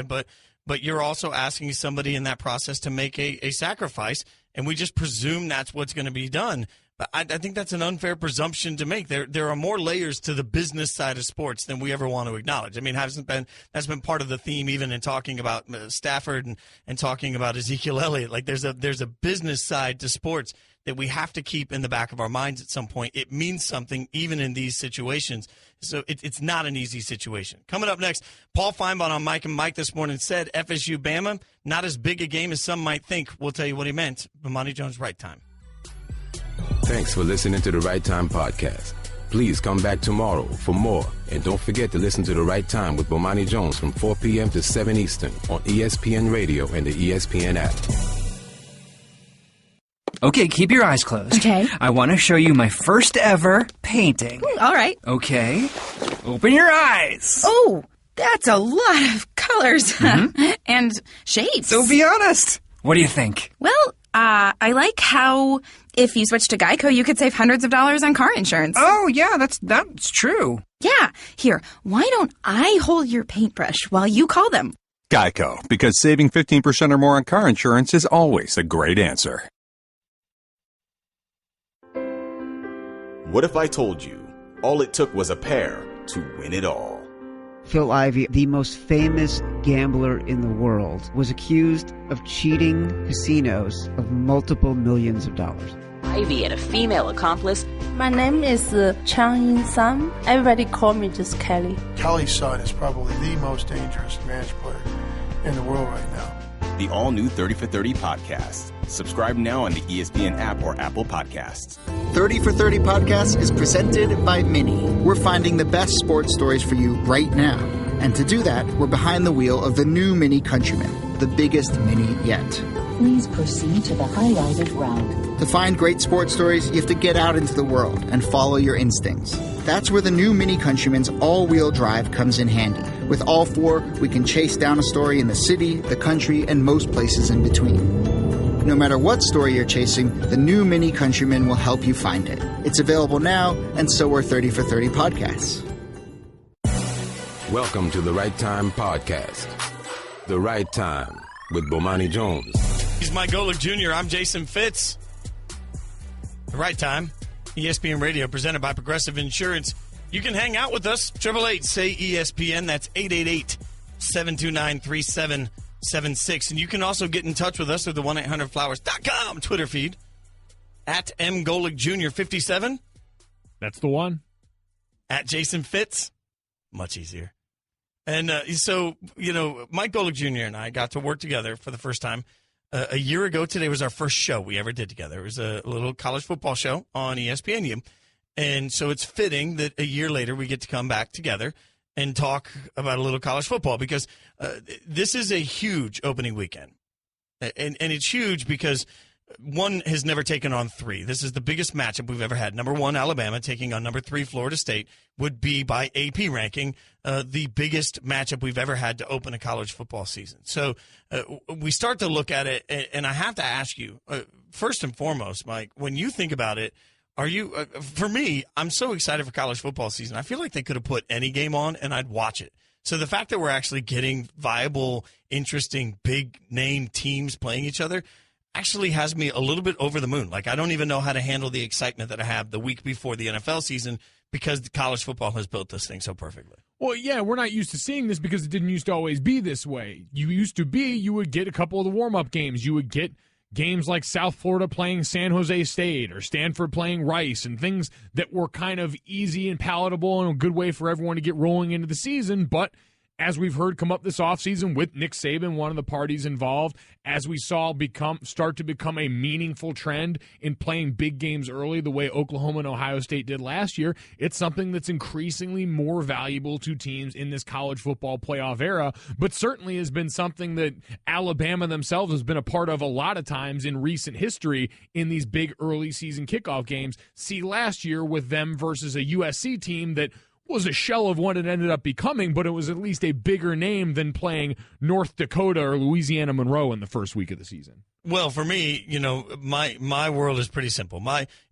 But you're also asking somebody in that process to make a sacrifice, and we just presume that's what's going to be done. I think that's an unfair presumption to make. There are more layers to the business side of sports than we ever want to acknowledge. I mean, that's been part of the theme even in talking about Stafford and talking about Ezekiel Elliott. Like there's a business side to sports that we have to keep in the back of our minds at some point. It means something even in these situations. So it's not an easy situation. Coming up next, Paul Feinbaum on Mike and Mike this morning said FSU Bama, not as big a game as some might think. We'll tell you what he meant. Bomani Jones, Right Time. Thanks for listening to the Right Time Podcast. Please come back tomorrow for more. And don't forget to listen to the Right Time with Bomani Jones from 4 p.m. to 7 Eastern on ESPN Radio and the ESPN app. Okay, keep your eyes closed. Okay. I want to show you my first ever painting. All right. Okay. Open your eyes. Oh, that's a lot of colors. Mm-hmm. And shapes. So be honest. What do you think? Well, I like how if you switch to Geico, you could save hundreds of dollars on car insurance. Oh, yeah, that's true. Yeah. Here, why don't I hold your paintbrush while you call them? Geico, because saving 15% or more on car insurance is always a great answer. What if I told you all it took was a pair to win it all? Phil Ivey, the most famous gambler in the world, was accused of cheating casinos of multiple millions of dollars. Ivy and a female accomplice. My name is Chang Sam. Everybody call me just Kelly. Kelly's son is probably the most dangerous match player in the world right now. The all-new 30 for 30 podcast. Subscribe now on the ESPN app or Apple Podcasts. 30 for 30 podcast is presented by Mini. We're finding the best sports stories for you right now. And to do that, we're behind the wheel of the new Mini Countryman, the biggest Mini yet. Please proceed to the highlighted route. To find great sports stories, you have to get out into the world and follow your instincts. That's where the new Mini Countryman's all-wheel drive comes in handy. With all four, we can chase down a story in the city, the country, and most places in between. No matter what story you're chasing, the new Mini Countryman will help you find it. It's available now, and so are 30 for 30 podcasts. Welcome to the Right Time Podcast. The Right Time with Bomani Jones. He's Mike Golick Jr. I'm Jason Fitz. The Right Time, ESPN Radio, presented by Progressive Insurance. You can hang out with us. 888-SAY-ESPN. That's 888-729-3776. And you can also get in touch with us through the 1-800-Flowers.com Twitter feed. At M. Golick Jr. 57. That's the one. At Jason Fitz. Much easier. And so, Mike Golick Jr. and I got to work together for the first time a year ago. Today was our first show we ever did together. It was a little college football show on ESPNU. And so it's fitting that a year later we get to come back together and talk about a little college football, because this is a huge opening weekend. And it's huge because one has never taken on three. This is the biggest matchup we've ever had. Number 1, Alabama, taking on number 3, Florida State, would be, by AP ranking, the biggest matchup we've ever had to open a college football season. So we start to look at it, and I have to ask you, first and foremost, Mike, when you think about it, are you, for me, I'm so excited for college football season. I feel like they could have put any game on, and I'd watch it. So the fact that we're actually getting viable, interesting, big-name teams playing each other actually has me a little bit over the moon. Like, I don't even know how to handle the excitement that I have the week before the NFL season because college football has built this thing so perfectly. Well, yeah, we're not used to seeing this because it didn't used to always be this way. You would get a couple of the warm-up games. You would get games like South Florida playing San Jose State or Stanford playing Rice and things that were kind of easy and palatable and a good way for everyone to get rolling into the season. But as we've heard come up this offseason with Nick Saban, one of the parties involved, as we saw start to become a meaningful trend in playing big games early the way Oklahoma and Ohio State did last year, it's something that's increasingly more valuable to teams in this college football playoff era, but certainly has been something that Alabama themselves has been a part of a lot of times in recent history in these big early season kickoff games. See last year with them versus a USC team that was a shell of what it ended up becoming, but it was at least a bigger name than playing North Dakota or Louisiana Monroe in the first week of the season. Well, for me, my world is pretty simple.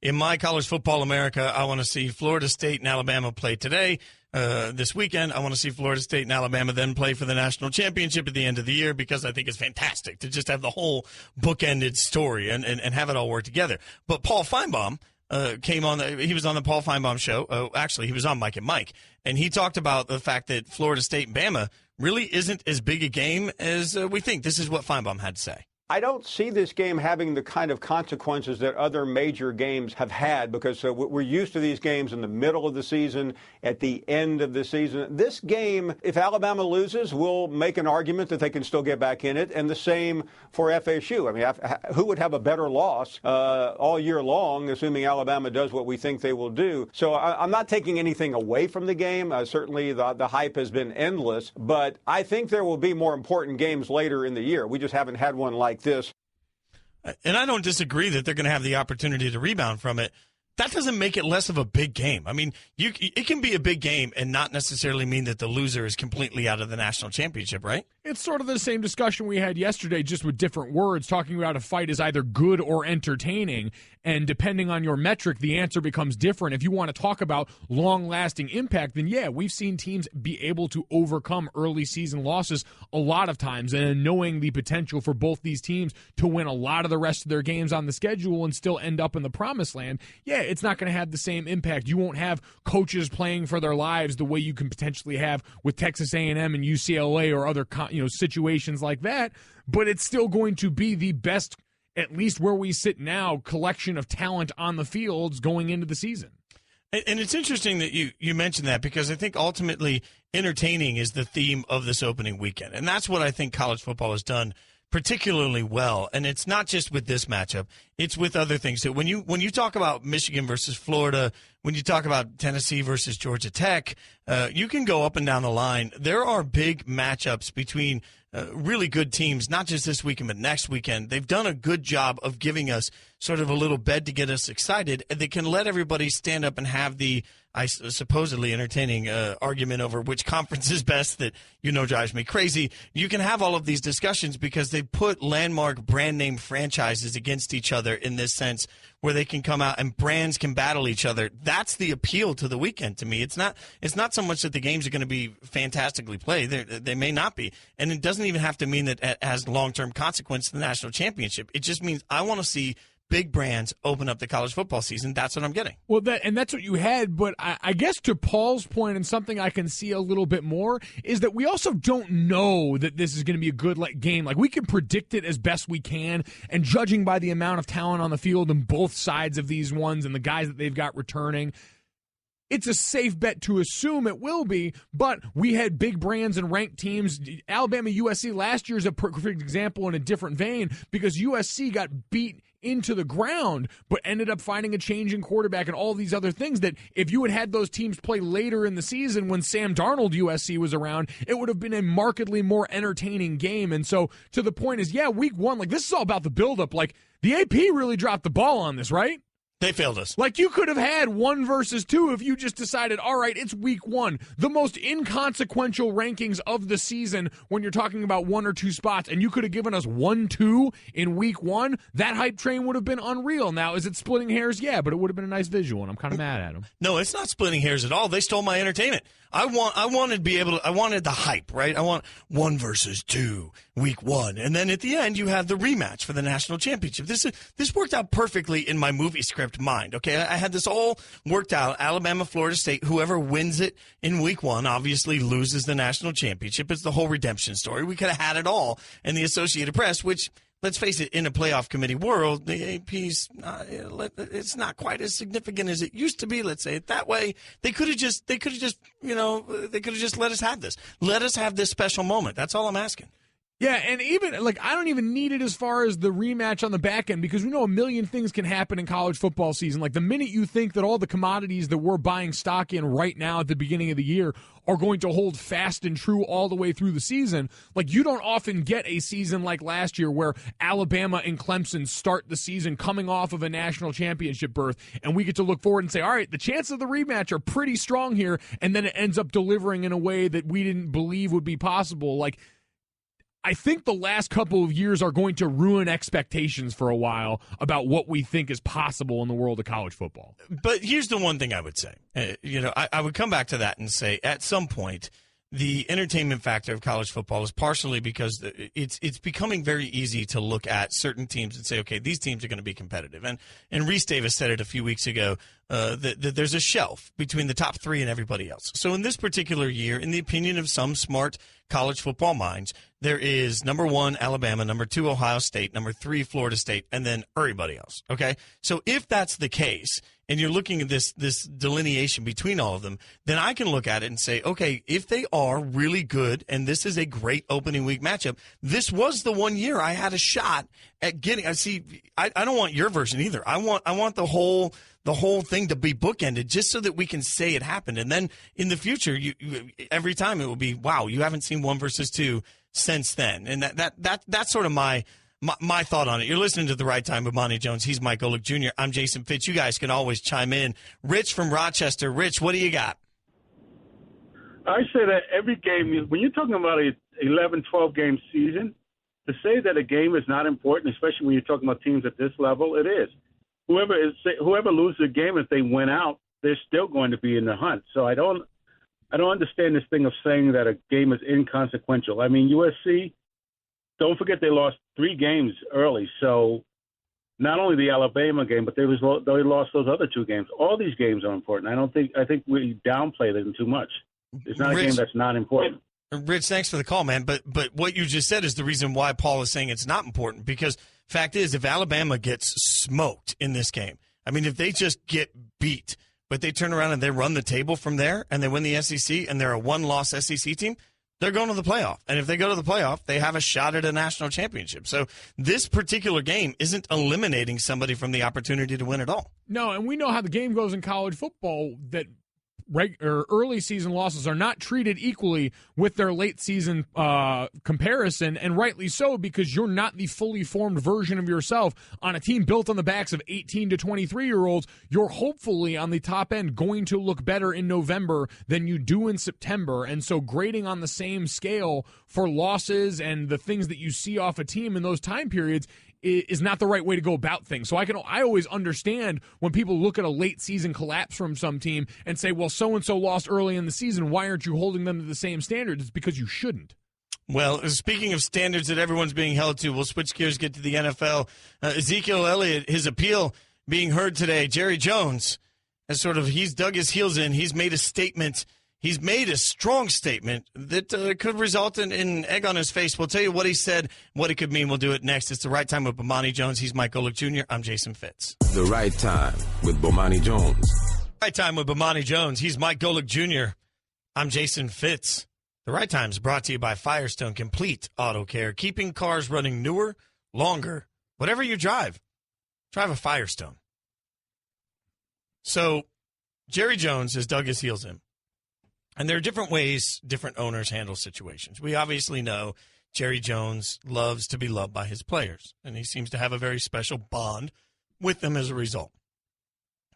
In my college football America, I want to see Florida State and Alabama play today. This weekend, I want to see Florida State and Alabama then play for the national championship at the end of the year because I think it's fantastic to just have the whole bookended story and have it all work together. But Paul Feinbaum came on. He was on the Paul Feinbaum show. Actually, he was on Mike and Mike, and he talked about the fact that Florida State and Bama really isn't as big a game as we think. This is what Feinbaum had to say. I don't see this game having the kind of consequences that other major games have had because we're used to these games in the middle of the season, at the end of the season. This game, if Alabama loses, we'll make an argument that they can still get back in it, and the same for FSU. I mean, who would have a better loss all year long, assuming Alabama does what we think they will do? So I'm not taking anything away from the game. Certainly the hype has been endless, but I think there will be more important games later in the year. We just haven't had one like this. And I don't disagree that they're going to have the opportunity to rebound from it. That doesn't make it less of a big game. I mean, it can be a big game and not necessarily mean that the loser is completely out of the national championship, right? It's sort of the same discussion we had yesterday, just with different words, talking about a fight is either good or entertaining. And depending on your metric, the answer becomes different. If you want to talk about long-lasting impact, then yeah, we've seen teams be able to overcome early season losses a lot of times. And knowing the potential for both these teams to win a lot of the rest of their games on the schedule and still end up in the promised land, yeah, it's not going to have the same impact. You won't have coaches playing for their lives the way you can potentially have with Texas A&M and UCLA or other situations like that, but it's still going to be the best, at least where we sit now, collection of talent on the fields going into the season. And it's interesting that you mentioned that because I think ultimately entertaining is the theme of this opening weekend. And that's what I think college football has done particularly well. And it's not just with this matchup, it's with other things. So when you talk about Michigan versus Florida, when you talk about Tennessee versus Georgia Tech, you can go up and down the line. There are big matchups between really good teams, not just this weekend, but next weekend. They've done a good job of giving us sort of a little bed to get us excited. And they can let everybody stand up and have the supposedly entertaining argument over which conference is best that drives me crazy. You can have all of these discussions because they put landmark brand name franchises against each other in this sense where they can come out and brands can battle each other. That's the appeal to the weekend to me. It's not so much that the games are going to be fantastically played. They may not be. And it doesn't even have to mean that it has long-term consequence to the national championship. It just means I want to see big brands open up the college football season. That's what I'm getting. Well, that's what you had, but I guess to Paul's point, and something I can see a little bit more, is that we also don't know that this is going to be a good game. Like, we can predict it as best we can, and judging by the amount of talent on the field on both sides of these ones and the guys that they've got returning, it's a safe bet to assume it will be, but we had big brands and ranked teams. Alabama USC last year is a perfect example in a different vein because USC got beat into the ground, but ended up finding a change in quarterback and all these other things that if you had those teams play later in the season when Sam Darnold USC was around, it would have been a markedly more entertaining game. And so to the point is, yeah, week one, like this is all about the buildup. Like the AP really dropped the ball on this, right? They failed us. Like, you could have had 1 versus 2 if you just decided, all right, it's week 1. The most inconsequential rankings of the season when you're talking about 1 or 2 spots, and you could have given us 1-2 in week 1. That hype train would have been unreal. Now, is it splitting hairs? Yeah, but it would have been a nice visual, and I'm kind of mad at them. No, it's not splitting hairs at all. They stole my entertainment. I wanted to be able to. I wanted the hype, right? I want 1 versus 2, week 1, and then at the end you have the rematch for the national championship. This worked out perfectly in my movie script mind. Okay, I had this all worked out. Alabama, Florida State. Whoever wins it in week 1 obviously loses the national championship. It's the whole redemption story. We could have had it all in the Associated Press, which. Let's face it, in a playoff committee world, the AP's it's not quite as significant as it used to be. Let's say it that way. They could have just let us have this. Let us have this special moment. That's all I'm asking. Yeah, and even, like, I don't even need it as far as the rematch on the back end because we know a million things can happen in college football season. Like, the minute you think that all the commodities that we're buying stock in right now at the beginning of the year are going to hold fast and true all the way through the season, like, you don't often get a season like last year where Alabama and Clemson start the season coming off of a national championship berth, and we get to look forward and say, all right, the chances of the rematch are pretty strong here, and then it ends up delivering in a way that we didn't believe would be possible. Like, I think the last couple of years are going to ruin expectations for a while about what we think is possible in the world of college football. But here's the one thing I would say. I would come back to that and say at some point the entertainment factor of college football is partially because it's becoming very easy to look at certain teams and say, okay, these teams are going to be competitive. And Reese Davis said it a few weeks ago that there's a shelf between the top 3 and everybody else. So in this particular year, in the opinion of some smart college football minds, there is number 1, Alabama, number 2, Ohio State, number 3, Florida State, and then everybody else. Okay? So if that's the case, and you're looking at this delineation between all of them, then I can look at it and say, okay, if they are really good, and this is a great opening week matchup, this was the one year I had a shot at getting. I don't want your version either. I want the whole thing to be bookended just so that we can say it happened. And then in the future, you every time it will be, wow, you haven't seen 1 versus 2 since then. And that's sort of my thought on it. You're listening to The Right Time with Bomani Jones. He's Mike Golick Jr. I'm Jason Fitz. You guys can always chime in. Rich from Rochester. Rich, what do you got? I say that every game, when you're talking about a 11, 12-game season, to say that a game is not important, especially when you're talking about teams at this level, it is. Whoever loses a game, if they win out, they're still going to be in the hunt. So I don't understand this thing of saying that a game is inconsequential. I mean, USC, don't forget they lost 3 games early. So not only the Alabama game, but they lost those other 2 games. All these games are important. I think we downplay them too much. It's not a game that's not important. Rich, thanks for the call, man. But what you just said is the reason why Paul is saying it's not important. Because fact is, if Alabama gets smoked in this game, I mean, if they just get beat, but they turn around and they run the table from there and they win the SEC and they're a 1-loss SEC team, they're going to the playoff. And if they go to the playoff, they have a shot at a national championship. So this particular game isn't eliminating somebody from the opportunity to win at all. No, and we know how the game goes in college football, that early season losses are not treated equally with their late season comparison, and rightly so, because you're not the fully formed version of yourself on a team built on the backs of 18 to 23-year-olds. You're hopefully on the top end going to look better in November than you do in September, and so grading on the same scale for losses and the things that you see off a team in those time periods is not the right way to go about things. So I always understand when people look at a late season collapse from some team and say, well, so-and-so lost early in the season, why aren't you holding them to the same standards? It's because you shouldn't. Well, speaking of standards that everyone's being held to, we'll switch gears, get to the NFL. Ezekiel Elliott, his appeal being heard today. Jerry Jones has he's dug his heels in. He's made a statement. He's made a strong statement that could result in egg on his face. We'll tell you what he said, what it could mean. We'll do it next. It's The Right Time with Bomani Jones. He's Mike Golick Jr. I'm Jason Fitz. The Right Time with Bomani Jones. Right Time with Bomani Jones. He's Mike Golick Jr. I'm Jason Fitz. The Right Time is brought to you by Firestone Complete Auto Care, keeping cars running newer, longer, whatever you drive. drive a Firestone. So Jerry Jones has dug his heels in. And there are different ways different owners handle situations. We obviously know Jerry Jones loves to be loved by his players, and he seems to have a very special bond with them as a result.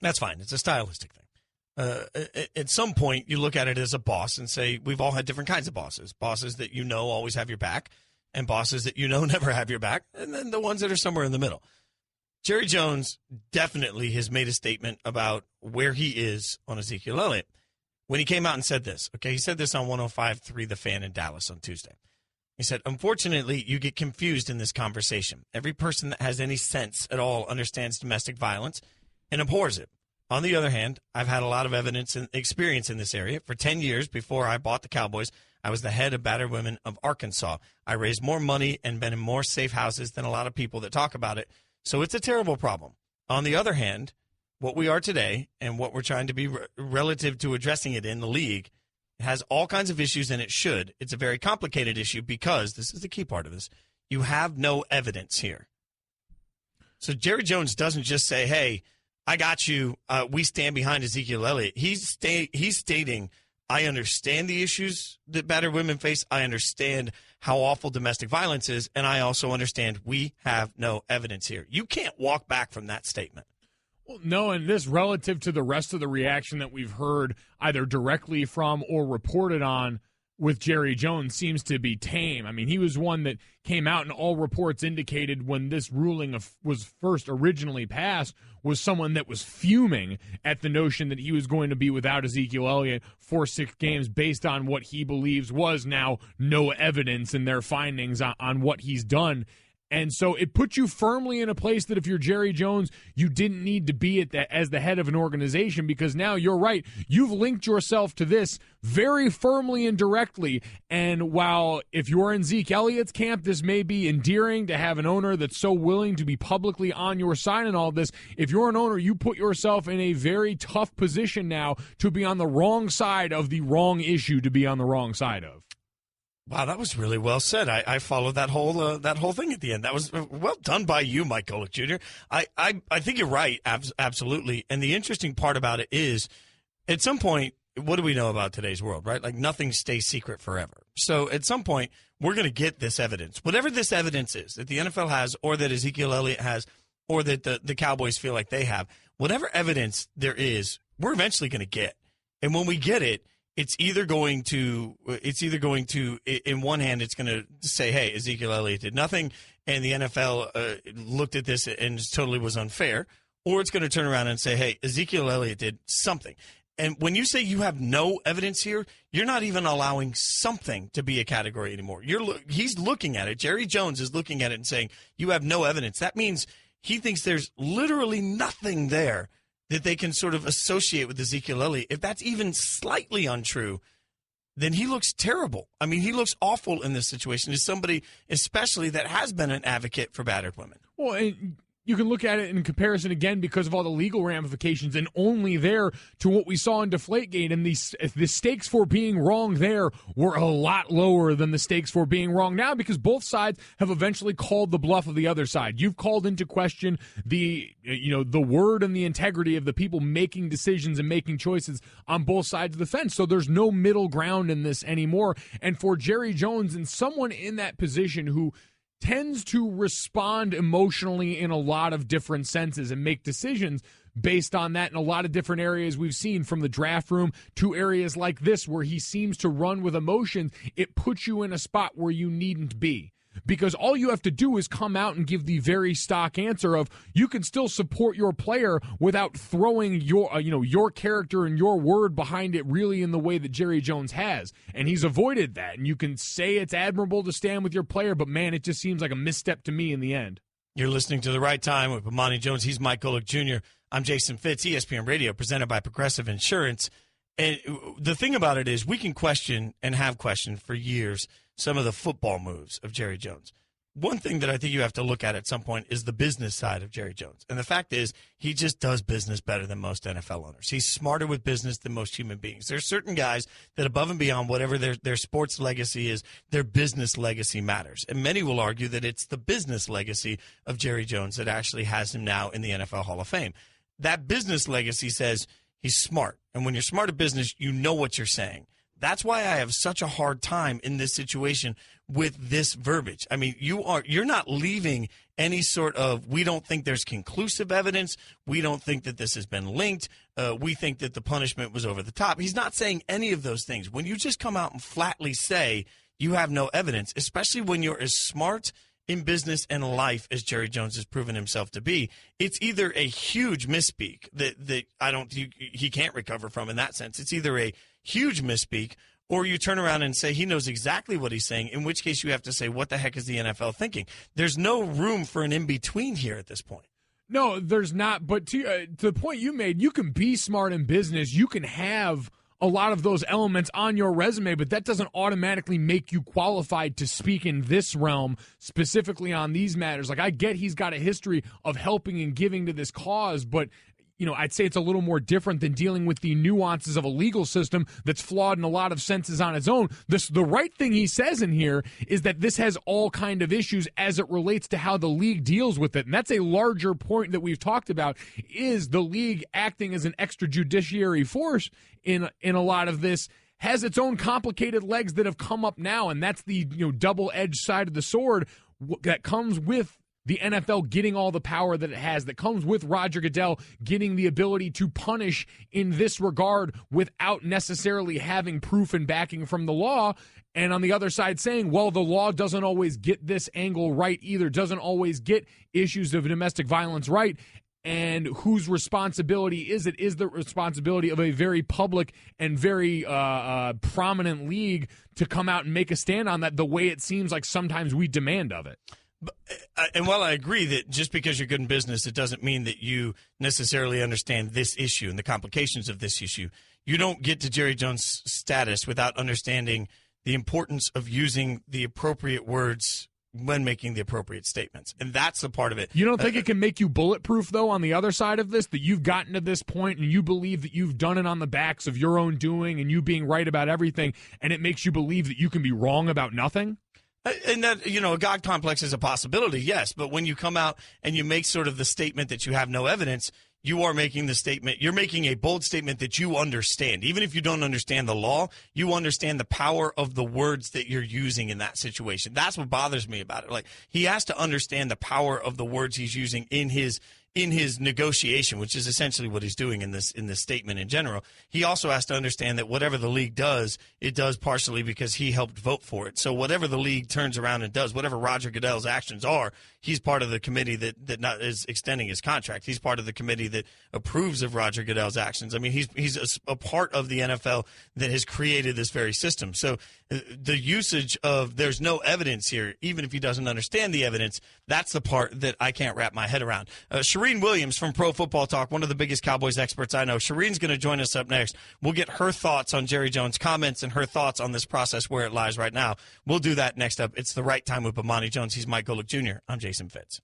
That's fine. It's a stylistic thing. At some point, you look at it as a boss and say, we've all had different kinds of bosses. Bosses that you know always have your back, and bosses that you know never have your back, and then the ones that are somewhere in the middle. Jerry Jones definitely has made a statement about where he is on Ezekiel Elliott when he came out and said this. Okay, he said this on 105.3 The Fan in Dallas on Tuesday. He said, unfortunately, you get confused in this conversation. Every person that has any sense at all understands domestic violence and abhors it. On the other hand, I've had a lot of evidence and experience in this area. For 10 years before I bought the Cowboys, I was the head of battered women of Arkansas. I raised more money and been in more safe houses than a lot of people that talk about it. So it's a terrible problem. On the other hand, what we are today and what we're trying to be relative to addressing it in the league, it has all kinds of issues, and it should. It's a very complicated issue because, this is the key part of this, you have no evidence here. So Jerry Jones doesn't just say, hey, I got you, we stand behind Ezekiel Elliott. He's stating, I understand the issues that battered women face. I understand how awful domestic violence is, and I also understand we have no evidence here. You can't walk back from that statement. Well, no, and this relative to the rest of the reaction that we've heard either directly from or reported on with Jerry Jones seems to be tame. I mean, he was one that came out and all reports indicated when this ruling was first originally passed was someone that was fuming at the notion that he was going to be without Ezekiel Elliott for 6 games based on what he believes was now no evidence in their findings on what he's done. And so it puts you firmly in a place that if you're Jerry Jones, you didn't need to be at that as the head of an organization, because now you're right. You've linked yourself to this very firmly and directly. And while if you're in Zeke Elliott's camp, this may be endearing to have an owner that's so willing to be publicly on your side in all this. If you're an owner, you put yourself in a very tough position now to be on the wrong side of the wrong issue to be on the wrong side of. Wow, that was really well said. I followed that whole thing at the end. That was well done by you, Mike Golick Jr. I think you're right, absolutely. And the interesting part about it is, at some point, what do we know about today's world, right? Like, nothing stays secret forever. So at some point, we're going to get this evidence. Whatever this evidence is that the NFL has, or that Ezekiel Elliott has, or that the Cowboys feel like they have, whatever evidence there is, we're eventually going to get. And when we get it, it's either going to, in one hand, it's going to say, hey, Ezekiel Elliott did nothing, and the NFL looked at this and totally was unfair, or it's going to turn around and say, hey, Ezekiel Elliott did something. And when you say you have no evidence here, you're not even allowing something to be a category anymore. He's looking at it. Jerry Jones is looking at it and saying, you have no evidence. That means he thinks there's literally nothing there that they can sort of associate with Ezekiel Elliott. If that's even slightly untrue, then he looks terrible. I mean, he looks awful in this situation as somebody, especially that has been an advocate for battered women. Well, and you can look at it in comparison again because of all the legal ramifications, and only there to what we saw in Deflategate. And the stakes for being wrong there were a lot lower than the stakes for being wrong now, because both sides have eventually called the bluff of the other side. You've called into question the word and the integrity of the people making decisions and making choices on both sides of the fence. So there's no middle ground in this anymore. And for Jerry Jones and someone in that position who tends to respond emotionally in a lot of different senses and make decisions based on that in a lot of different areas we've seen, from the draft room to areas like this where he seems to run with emotions, it puts you in a spot where you needn't be. Because all you have to do is come out and give the very stock answer of you can still support your player without throwing your character and your word behind it really in the way that Jerry Jones has. And he's avoided that. And you can say it's admirable to stand with your player, but man, it just seems like a misstep to me in the end. You're listening to The Right Time with Bomani Jones. He's Mike Golick Jr. I'm Jason Fitz, ESPN Radio, presented by Progressive Insurance. And the thing about it is we can question and have questioned for years some of the football moves of Jerry Jones. one thing that I think you have to look at some point is the business side of Jerry Jones. And the fact is, he just does business better than most NFL owners. He's smarter with business than most human beings. There's certain guys that above and beyond whatever their sports legacy is, their business legacy matters. And many will argue that it's the business legacy of Jerry Jones that actually has him now in the NFL Hall of Fame. That business legacy says he's smart. And when you're smart at business, you know what you're saying. That's why I have such a hard time in this situation with this verbiage. I mean, you're not leaving any sort of, we don't think there's conclusive evidence. We don't think that this has been linked. We think that the punishment was over the top. He's not saying any of those things. When you just come out and flatly say you have no evidence, especially when you're as smart in business and life as Jerry Jones has proven himself to be, it's either a huge misspeak that he can't recover from in that sense. It's either a huge misspeak, or you turn around and say he knows exactly what he's saying, in which case you have to say, what the heck is the NFL thinking? There's no room for an in-between here at this point. No, there's not. But to the point you made, you can be smart in business. You can have a lot of those elements on your resume, but that doesn't automatically make you qualified to speak in this realm, specifically on these matters. Like, I get he's got a history of helping and giving to this cause, but I'd say it's a little more different than dealing with the nuances of a legal system that's flawed in a lot of senses on its own. The right thing he says in here is that this has all kind of issues as it relates to how the league deals with it. And that's a larger point that we've talked about, is the league acting as an extrajudiciary force in a lot of this, has its own complicated legs that have come up now. And that's the double-edged side of the sword that comes with the NFL getting all the power that it has, that comes with Roger Goodell getting the ability to punish in this regard without necessarily having proof and backing from the law. And on the other side saying, well, the law doesn't always get this angle right either, doesn't always get issues of domestic violence right. And whose responsibility is it? Is the responsibility of a very public and very prominent league to come out and make a stand on that the way it seems like sometimes we demand of it. And while I agree that just because you're good in business, it doesn't mean that you necessarily understand this issue and the complications of this issue. You don't get to Jerry Jones' status without understanding the importance of using the appropriate words when making the appropriate statements. And that's the part of it. You don't think it can make you bulletproof, though, on the other side of this, that you've gotten to this point and you believe that you've done it on the backs of your own doing and you being right about everything, and it makes you believe that you can be wrong about nothing? And that, a God complex is a possibility, yes. But when you come out and you make sort of the statement that you have no evidence, you are making the statement, you're making a bold statement that you understand. Even if you don't understand the law, you understand the power of the words that you're using in that situation. That's what bothers me about it. Like, he has to understand the power of the words he's using in his negotiation, which is essentially what he's doing in this statement in general. He also has to understand that whatever the league does, it does partially because he helped vote for it. So whatever the league turns around and does, whatever Roger Goodell's actions are, he's part of the committee that not is extending his contract. He's part of the committee that approves of Roger Goodell's actions. I mean, he's a part of the NFL that has created this very system. So the usage of there's no evidence here, even if he doesn't understand the evidence, that's the part that I can't wrap my head around. Shireen Williams from Pro Football Talk, one of the biggest Cowboys experts I know. Shireen's going to join us up next. We'll get her thoughts on Jerry Jones' comments and her thoughts on this process where it lies right now. We'll do that next up. It's The Right Time with Bomani Jones. He's Mike Golick Jr. I'm Jason Fitz.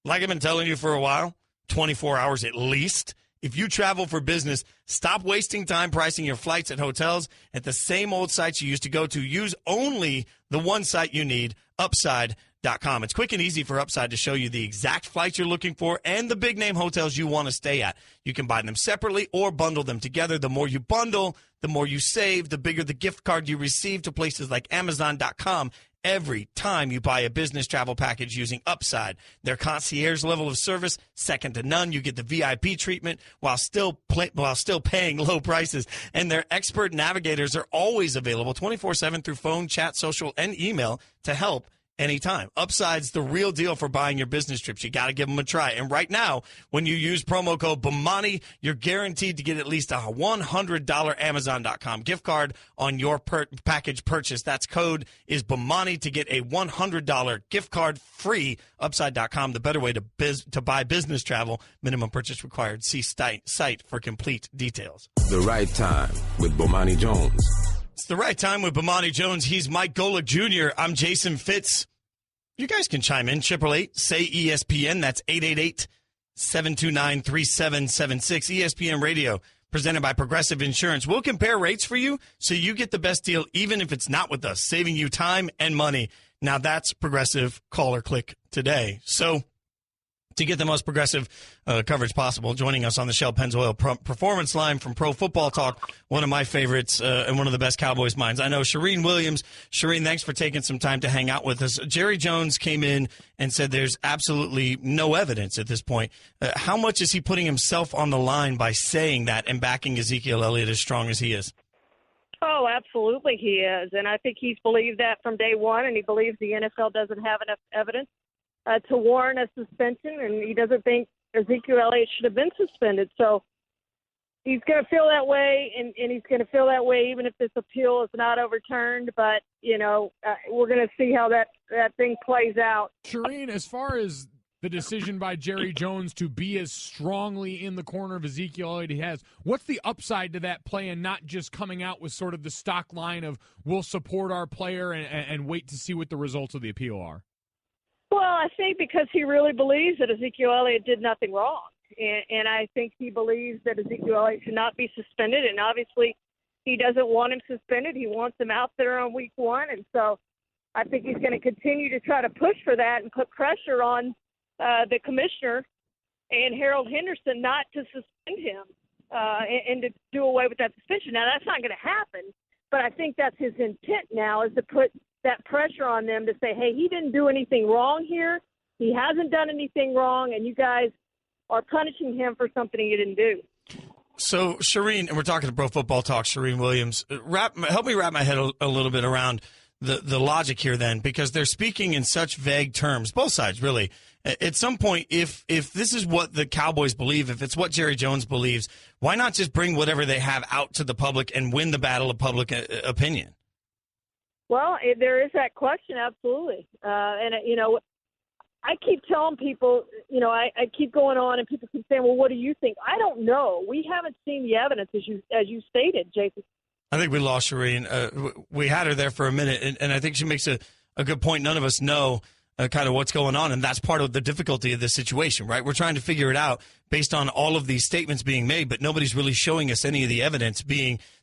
Like I've been telling you for a while, 24 hours at least. If you travel for business, stop wasting time pricing your flights at hotels at the same old sites you used to go to. Use only the one site you need, Upside.com. It's quick and easy for Upside to show you the exact flights you're looking for and the big name hotels you want to stay at. You can buy them separately or bundle them together. The more you bundle, the more you save, the bigger the gift card you receive to places like Amazon.com. Every time you buy a business travel package using Upside, their concierge level of service, second to none. You get the VIP treatment while still paying low prices. And their expert navigators are always available 24/7 through phone, chat, social, and email to help anytime. Upside's the real deal for buying your business trips. You got to give them a try. And right now, when you use promo code Bomani, you're guaranteed to get at least a $100 Amazon.com gift card on your package purchase. That's code is Bomani to get a $100 gift card free. Upside.com, the better way to buy business travel. Minimum purchase required. See site for complete details. The Right Time with Bomani Jones. It's the right time with Bomani Jones. He's Mike Golick Jr. I'm Jason Fitz. You guys can chime in. 888-SAY-ESPN. That's 888-729-3776. ESPN Radio, presented by Progressive Insurance. We'll compare rates for you so you get the best deal even if it's not with us, saving you time and money. Now that's Progressive. Call or click today. So to get the most progressive coverage possible, joining us on the Shell Pennzoil Performance Line from Pro Football Talk, one of my favorites and one of the best Cowboys minds I know, Shireen Williams. Shireen, thanks for taking some time to hang out with us. Jerry Jones came in and said there's absolutely no evidence at this point. How much is he putting himself on the line by saying that and backing Ezekiel Elliott as strong as he is? Oh, absolutely he is. And I think he's believed that from day one, and he believes the NFL doesn't have enough evidence to warrant a suspension, and he doesn't think Ezekiel Elliott should have been suspended. So he's going to feel that way, and he's going to feel that way even if this appeal is not overturned. But, we're going to see how that thing plays out. Shireen, as far as the decision by Jerry Jones to be as strongly in the corner of Ezekiel Elliott he has, what's the upside to that play and not just coming out with sort of the stock line of we'll support our player and wait to see what the results of the appeal are? Well, I think because he really believes that Ezekiel Elliott did nothing wrong. And I think he believes that Ezekiel Elliott should not be suspended. And obviously he doesn't want him suspended. He wants him out there on week one. And so I think he's going to continue to try to push for that and put pressure on the commissioner and Harold Henderson not to suspend him and to do away with that suspension. Now, that's not going to happen. But I think that's his intent now, is to put that pressure on them to say, hey, he didn't do anything wrong here. He hasn't done anything wrong, and you guys are punishing him for something he didn't do. So, Shireen, and we're talking to Pro Football Talk, Shireen Williams, help me wrap my head a little bit around the logic here then, because they're speaking in such vague terms, both sides really. At some point, if this is what the Cowboys believe, if it's what Jerry Jones believes, why not just bring whatever they have out to the public and win the battle of public opinion? Well, there is that question, absolutely. And I keep telling people, I keep going on and people keep saying, well, what do you think? I don't know. We haven't seen the evidence, as you stated, Jason. I think we lost Shireen. We had her there for a minute, and I think she makes a good point. None of us know kind of what's going on, and that's part of the difficulty of this situation, right? We're trying to figure it out based on all of these statements being made, but nobody's really showing us any of the evidence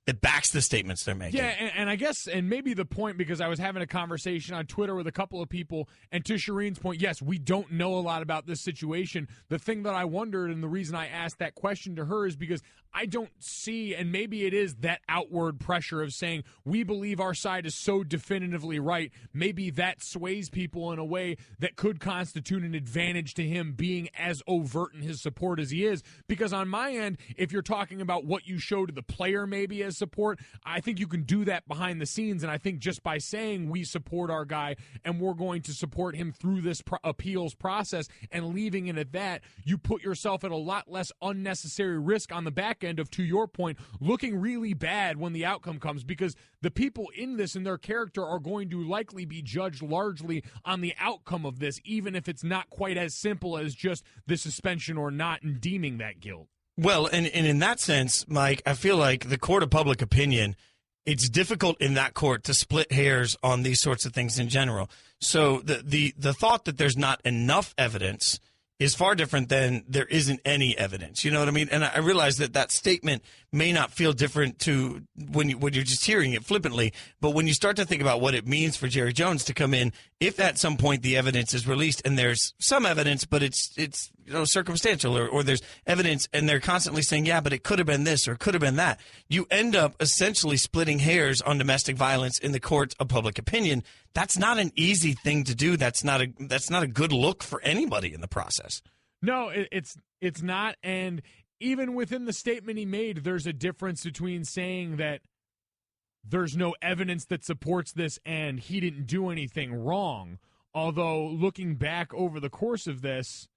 that backs the statements they're making. Yeah, and I guess, and maybe the point, because I was having a conversation on Twitter with a couple of people, and to Shireen's point, yes, we don't know a lot about this situation. The thing that I wondered, and the reason I asked that question to her, is because I don't see, and maybe it is that outward pressure of saying, we believe our side is so definitively right, maybe that sways people in a way that could constitute an advantage to him being as overt in his support as he is. Because on my end, if you're talking about what you show to the player maybe as support, I think you can do that behind the scenes, and I think just by saying we support our guy and we're going to support him through this appeals process and leaving it at that, you put yourself at a lot less unnecessary risk on the back end of, to your point, looking really bad when the outcome comes, because the people in this and their character are going to likely be judged largely on the outcome of this, even if it's not quite as simple as just the suspension or not and deeming that guilt. Well, and in that sense, Mike, I feel like the court of public opinion, it's difficult in that court to split hairs on these sorts of things in general. So the thought that there's not enough evidence is far different than there isn't any evidence. You know what I mean? And I realize that statement may not feel different to when you're just hearing it flippantly, but when you start to think about what it means for Jerry Jones to come in, if at some point the evidence is released and there's some evidence, but it's circumstantial, or there's evidence and they're constantly saying, yeah, but it could have been this or it could have been that, you end up essentially splitting hairs on domestic violence in the court of public opinion. That's not an easy thing to do. That's not a good look for anybody in the process. No, it's not. And even within the statement he made, there's a difference between saying that there's no evidence that supports this and he didn't do anything wrong. Although looking back over the course of this,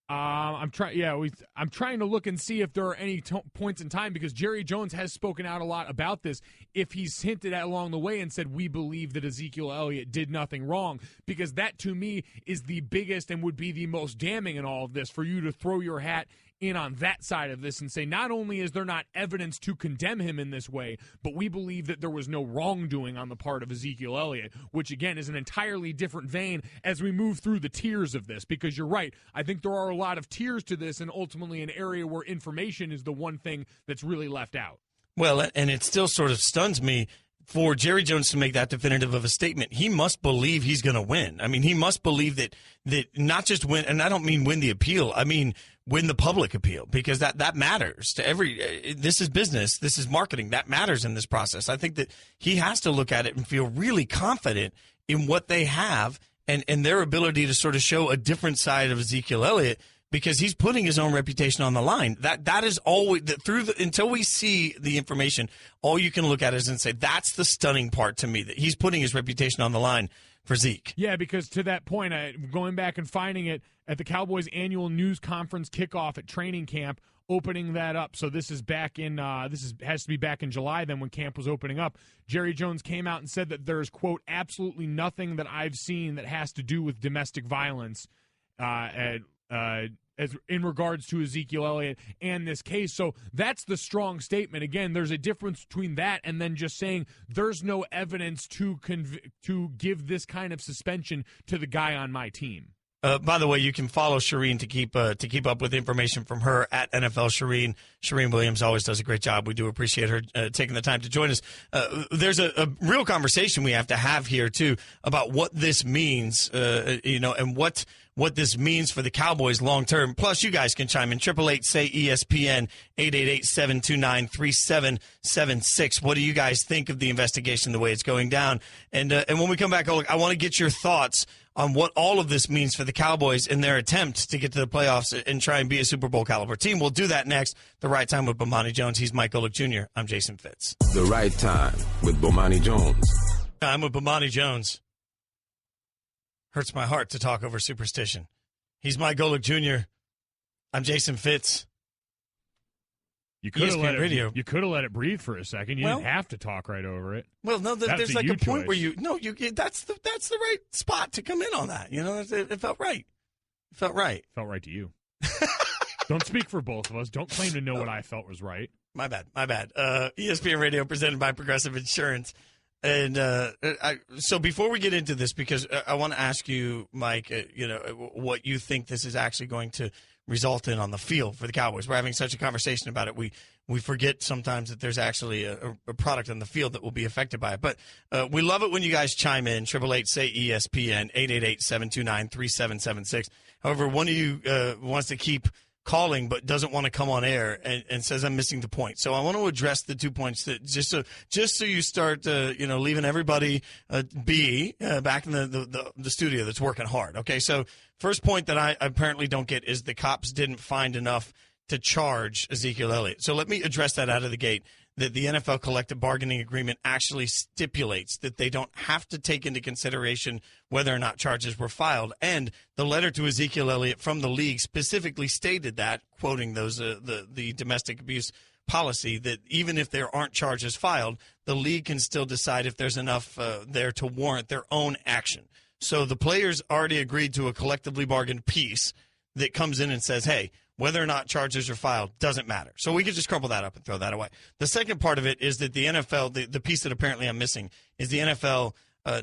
I'm trying to look and see if there are any points in time, because Jerry Jones has spoken out a lot about this. If he's hinted at along the way and said, we believe that Ezekiel Elliott did nothing wrong, because that to me is the biggest and would be the most damning in all of this, for you to throw your hat in on that side of this and say, not only is there not evidence to condemn him in this way, but we believe that there was no wrongdoing on the part of Ezekiel Elliott, which again is an entirely different vein as we move through the tiers of this, because you're right. I think there are a lot of tiers to this, and ultimately an area where information is the one thing that's really left out. Well, and it still sort of stuns me for Jerry Jones to make that definitive of a statement. He must believe he's going to win. I mean, he must believe that not just win, and I don't mean win the appeal. I mean win the public appeal, because that matters to every. This is business. This is marketing. That matters in this process. I think that he has to look at it and feel really confident in what they have and their ability to sort of show a different side of Ezekiel Elliott, because he's putting his own reputation on the line. That is always until we see the information, all you can look at is and say, that's the stunning part to me, that he's putting his reputation on the line for Zeke. Yeah, because to that point, going back and finding it at the Cowboys annual news conference kickoff at training camp, opening that up. So this is back in has to be back in July then, when camp was opening up. Jerry Jones came out and said that there's, quote, absolutely nothing that I've seen that has to do with domestic violence as in regards to Ezekiel Elliott and this case. So that's the strong statement. Again, there's a difference between that and then just saying there's no evidence to give this kind of suspension to the guy on my team. By the way, you can follow Shireen to keep up with information from her at NFL Shireen. Shireen Williams always does a great job. We do appreciate her taking the time to join us. There's a real conversation we have to have here too about what this means, and what this means for the Cowboys long term. Plus, you guys can chime in. 888-SAY-ESPN, 888-729-3776. What do you guys think of the investigation, the way it's going down? And when we come back, I want to get your thoughts on what all of this means for the Cowboys in their attempt to get to the playoffs and try and be a Super Bowl caliber team. We'll do that next. The Right Time with Bomani Jones. He's Mike Golick Jr. I'm Jason Fitz. The Right Time with Bomani Jones. I'm with Bomani Jones. Hurts my heart to talk over superstition. He's Mike Golick Jr. I'm Jason Fitz. You could have let it breathe for a second. You didn't have to talk right over it. Well, no, there's like a point where that's the right spot to come in on that. You know, it felt right. It felt right. Felt right to you. Don't speak for both of us. Don't claim to know what I felt was right. My bad. ESPN Radio presented by Progressive Insurance. And so before we get into this, because I want to ask you, Mike, what you think this is actually going to result in on the field for the Cowboys. We're having such a conversation about it. We forget sometimes that there's actually a product on the field that will be affected by it. But we love it when you guys chime in. 888-SAY-ESPN, 888-729-3776. However, one of you wants to keep calling but doesn't want to come on air and says I'm missing the point. So I want to address the 2 points that just so you start leaving everybody back in the studio that's working hard. Okay, so first point that I apparently don't get is the cops didn't find enough to charge Ezekiel Elliott. So let me address that out of the gate, that the NFL collective bargaining agreement actually stipulates that they don't have to take into consideration whether or not charges were filed. And the letter to Ezekiel Elliott from the league specifically stated that, quoting those the domestic abuse policy, that even if there aren't charges filed, the league can still decide if there's enough there to warrant their own action. So the players already agreed to a collectively bargained piece that comes in and says, hey, whether or not charges are filed doesn't matter. So we could just crumple that up and throw that away. The second part of it is that the NFL, the piece that apparently I'm missing, is the NFL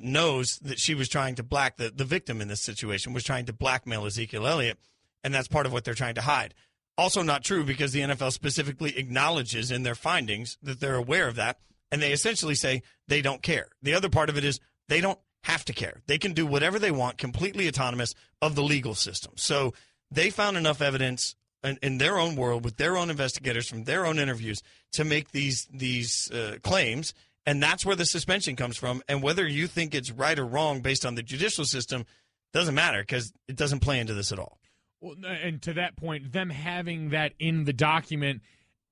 knows that she was trying to the victim in this situation was trying to blackmail Ezekiel Elliott, and that's part of what they're trying to hide. Also not true, because the NFL specifically acknowledges in their findings that they're aware of that, and they essentially say they don't care. The other part of it is they don't have to care. They can do whatever they want, completely autonomous of the legal system. So they found enough evidence in their own world with their own investigators from their own interviews to make these claims, and that's where the suspension comes from. And whether you think it's right or wrong based on the judicial system doesn't matter, because it doesn't play into this at all. Well, and to that point, them having that in the document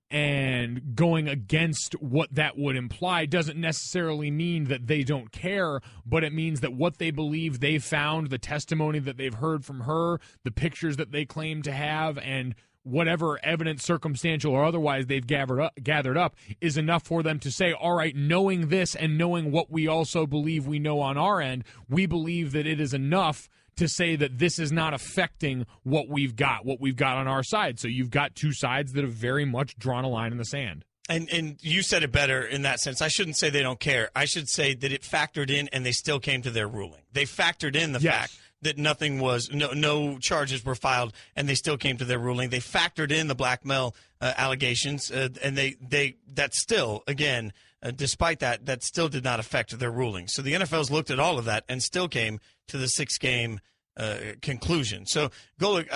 and going against what that would imply doesn't necessarily mean that they don't care, but it means that what they believe they found, the testimony that they've heard from her, the pictures that they claim to have, and whatever evidence, circumstantial or otherwise, they've gathered up is enough for them to say, all right, knowing this and knowing what we also believe we know on our end, we believe that it is enough to say that this is not affecting what we've got on our side. So you've got two sides that have very much drawn a line in the sand. And you said it better in that sense. I shouldn't say they don't care. I should say that it factored in and they still came to their ruling. They factored in the fact that no charges were filed, and they still came to their ruling. They factored in the blackmail allegations, and that still, again, despite that still did not affect their ruling. So the NFL's looked at all of that and still came to the 6-game conclusion. So, Golic,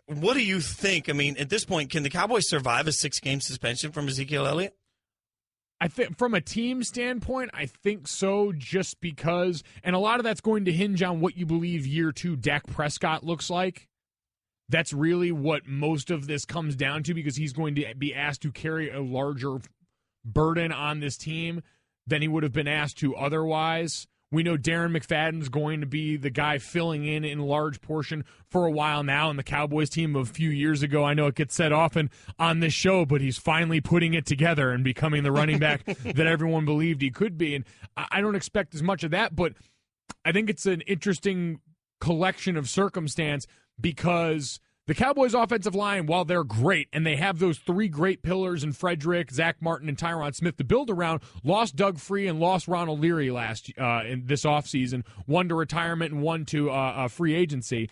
what do you think? I mean, at this point, can the Cowboys survive a 6-game suspension from Ezekiel Elliott? I think from a team standpoint, I think so, just because, and a lot of that's going to hinge on what you believe year 2 Dak Prescott looks like. That's really what most of this comes down to, because he's going to be asked to carry a larger burden on this team than he would have been asked to otherwise. We know Darren McFadden's going to be the guy filling in large portion for a while now, and the Cowboys team of a few years ago, I know it gets said often on this show, but he's finally putting it together and becoming the running back that everyone believed he could be. And I don't expect as much of that, but I think it's an interesting collection of circumstance, because the Cowboys' offensive line, while they're great, and they have those 3 great pillars in Frederick, Zach Martin, and Tyron Smith to build around, lost Doug Free and lost Ronald Leary in this offseason, one to retirement and one to free agency.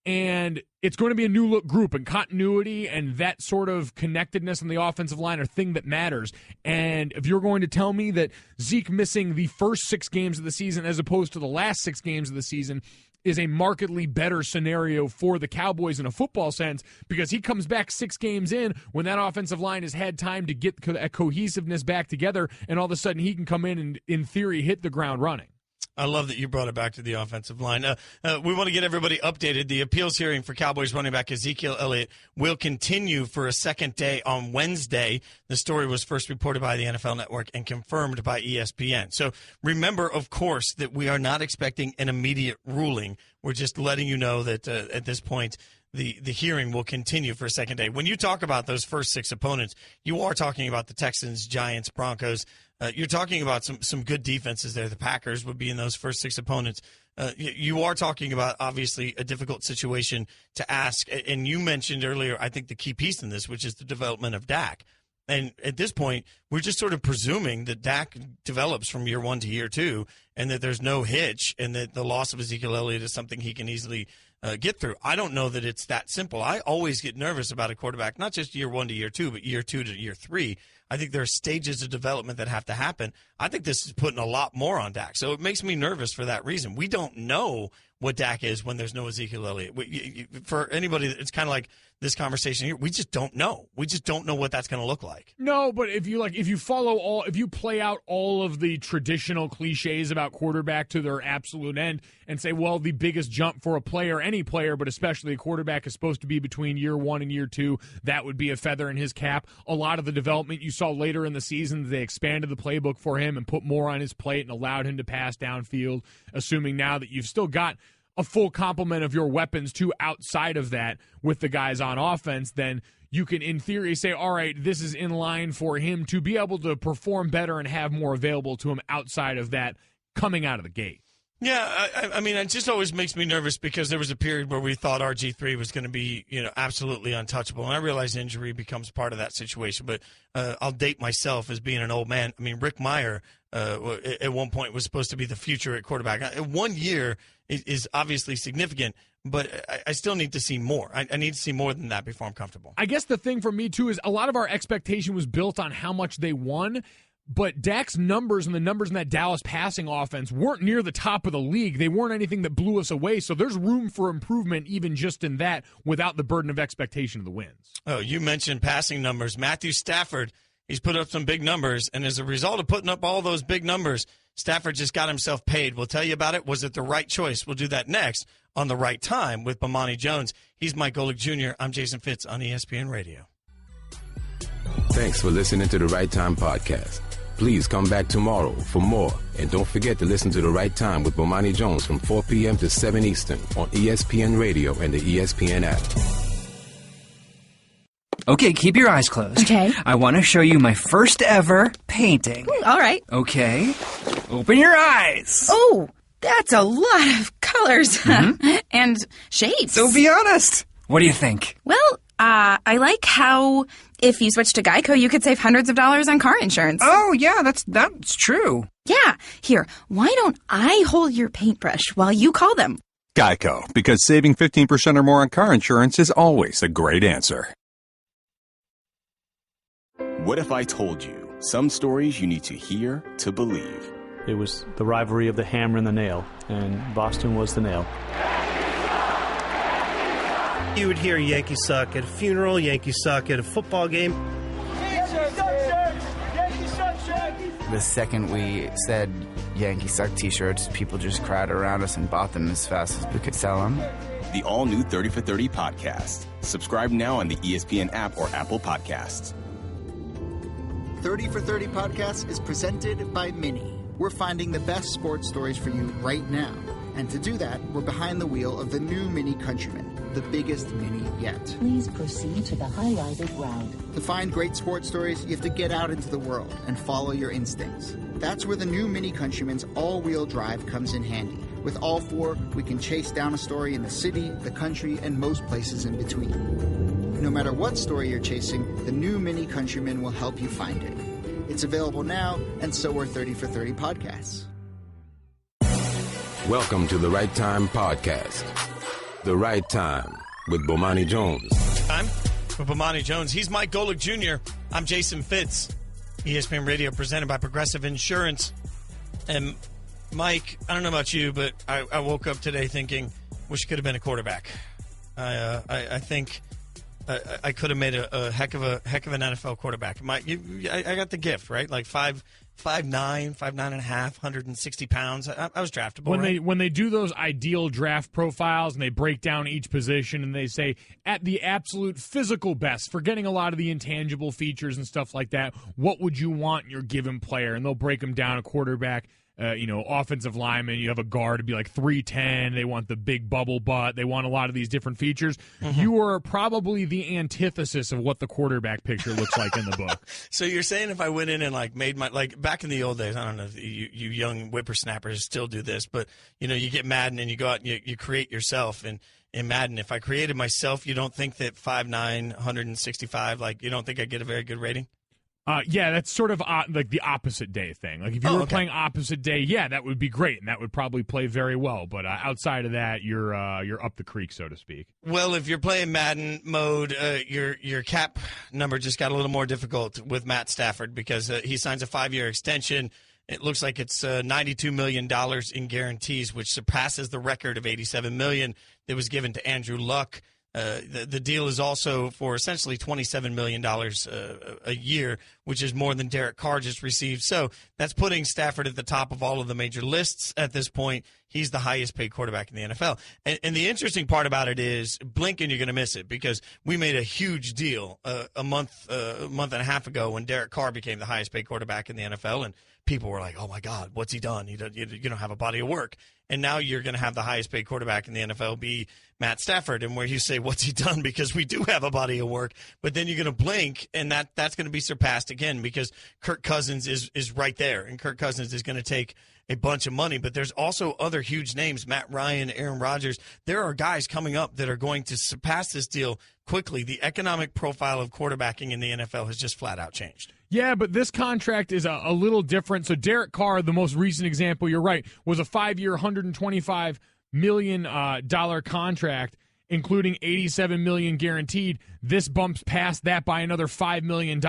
And it's going to be a new-look group, and continuity and that sort of connectedness on the offensive line are thing that matters. And if you're going to tell me that Zeke missing the first 6 games of the season as opposed to the last 6 games of the season is a markedly better scenario for the Cowboys in a football sense, because he comes back 6 games in when that offensive line has had time to get a cohesiveness back together, and all of a sudden he can come in theory, hit the ground running. I love that you brought it back to the offensive line. We want to get everybody updated. The appeals hearing for Cowboys running back Ezekiel Elliott will continue for a second day on Wednesday. The story was first reported by the NFL Network and confirmed by ESPN. So remember, of course, that we are not expecting an immediate ruling. We're just letting you know that at this point, the hearing will continue for a second day. When you talk about those first 6 opponents, you are talking about the Texans, Giants, Broncos. You're talking about some good defenses there. The Packers would be in those first 6 opponents. You are talking about, obviously, a difficult situation to ask. And you mentioned earlier, I think, the key piece in this, which is the development of Dak. And at this point, we're just sort of presuming that Dak develops from year 1 to year 2, and that there's no hitch, and that the loss of Ezekiel Elliott is something he can easily get through. I don't know that it's that simple. I always get nervous about a quarterback, not just year 1 to year 2, but year 2 to year 3. I think there are stages of development that have to happen. I think this is putting a lot more on Dak. So it makes me nervous for that reason. We don't know what Dak is when there's no Ezekiel Elliott. For anybody, it's kind of like this conversation here. We just don't know. We just don't know what that's going to look like. No, but if you play out all of the traditional cliches about quarterback to their absolute end and say, well, the biggest jump for a player, any player, but especially a quarterback, is supposed to be between year 1 and year 2, that would be a feather in his cap. A lot of the development you saw later in the season, they expanded the playbook for him and put more on his plate and allowed him to pass downfield, assuming now that you've still got a full complement of your weapons too outside of that with the guys on offense, then you can in theory say, all right, this is in line for him to be able to perform better and have more available to him outside of that coming out of the gate. Yeah, I mean, it just always makes me nervous, because there was a period where we thought RG3 was going to be, absolutely untouchable. And I realize injury becomes part of that situation, but I'll date myself as being an old man. I mean, Rick Meyer at one point was supposed to be the future at quarterback. 1 year is obviously significant, but I still need to see more. I need to see more than that before I'm comfortable. I guess the thing for me, too, is a lot of our expectation was built on how much they won. But Dak's numbers and the numbers in that Dallas passing offense weren't near the top of the league. They weren't anything that blew us away. So there's room for improvement even just in that without the burden of expectation of the wins. Oh, you mentioned passing numbers. Matthew Stafford, he's put up some big numbers. And as a result of putting up all those big numbers, Stafford just got himself paid. We'll tell you about it. Was it the right choice? We'll do that next on The Right Time with Bomani Jones. He's Mike Golic Jr. I'm Jason Fitz on ESPN Radio. Thanks for listening to The Right Time Podcast. Please come back tomorrow for more. And don't forget to listen to The Right Time with Bomani Jones from 4 p.m. to 7 Eastern on ESPN Radio and the ESPN app. Okay, keep your eyes closed. Okay. I want to show you my first ever painting. All right. Okay. Open your eyes. Oh, That's a lot of colors and shapes. So be honest. What do you think? Well, I like how if you switch to Geico, you could save hundreds of dollars on car insurance. Oh, yeah, that's true. Yeah. Here, why don't I hold your paintbrush while you call them? Geico, because saving 15% or more on car insurance is always a great answer. What if I told you some stories you need to hear to believe? It was the rivalry of the hammer and the nail, and Boston was the nail. You would hear Yankee suck at a funeral, Yankee suck at a football game. The second we said Yankee suck t-shirts, people just crowded around us and bought them as fast as we could sell them. The all-new 30 for 30 podcast. Subscribe now on the ESPN app or Apple Podcasts. 30 for 30 podcast is presented by Mini. We're finding the best sports stories for you right now. And to do that, we're behind the wheel of the new Mini Countryman, the biggest Mini yet. Please proceed to the highlighted route. To find great sports stories, you have to get out into the world and follow your instincts. That's where the new Mini Countryman's all-wheel drive comes in handy. With all four, we can chase down a story in the city, the country, and most places in between. No matter what story you're chasing, the new Mini Countryman will help you find it. It's available now, and so are 30 for 30 podcasts. Welcome to the Right Time Podcast. The Right Time with Bomani Jones. Time with Bomani Jones. He's Mike Golick Jr. I'm Jason Fitz. ESPN Radio presented by Progressive Insurance. And Mike, I don't know about you, but I woke up today thinking, wish I could have been a quarterback. I think I could have made a heck of an NFL quarterback. I got the gift, right? Like 5'9", 5'9.5", 160 pounds. I was draftable. When they do those ideal draft profiles and they break down each position and they say at the absolute physical best, forgetting a lot of the intangible features and stuff like that, what would you want in your given player? And they'll break them down. A quarterback, offensive lineman, you have a guard to be like 3'10". They want the big bubble butt. They want a lot of these different features. Mm-hmm. You are probably the antithesis of what the quarterback picture looks like in the book. So you're saying if I went in and made back in the old days, I don't know if you young whippersnappers still do this, but you get Madden and you go out and you create yourself. And in Madden, if I created myself, you don't think that 5'9", 165, you don't think I'd get a very good rating? Yeah, that's sort of like the opposite day thing. Like if you were playing opposite day, yeah, that would be great, and that would probably play very well. But outside of that, you're up the creek, so to speak. Well, if you're playing Madden mode, your cap number just got a little more difficult with Matt Stafford because he signs a 5-year extension. It looks like it's $92 million in guarantees, which surpasses the record of $87 million that was given to Andrew Luck. The deal is also for essentially $27 million a year, which is more than Derek Carr just received. So that's putting Stafford at the top of all of the major lists at this point. He's the highest paid quarterback in the NFL. And the interesting part about it is, blink and you're going to miss it, because we made a huge deal a month and a half ago when Derek Carr became the highest paid quarterback in the NFL. And people were like, oh, my God, what's he done? You don't have a body of work. And now you're going to have the highest paid quarterback in the NFL be Matt Stafford. And where you say, what's he done? Because we do have a body of work. But then you're going to blink, and that's going to be surpassed again because Kirk Cousins is right there. And Kirk Cousins is going to take a bunch of money. But there's also other huge names, Matt Ryan, Aaron Rodgers. There are guys coming up that are going to surpass this deal quickly. The economic profile of quarterbacking in the NFL has just flat out changed. Yeah, but this contract is a little different. So Derek Carr, the most recent example, you're right, was a 5-year, $125 million contract, including $87 million guaranteed. This bumps past that by another $5 million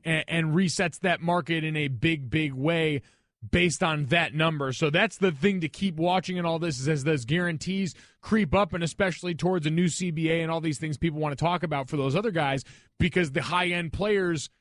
and resets that market in a big, big way based on that number. So that's the thing to keep watching in all this, is as those guarantees creep up, and especially towards a new CBA and all these things people want to talk about for those other guys, because the high-end players,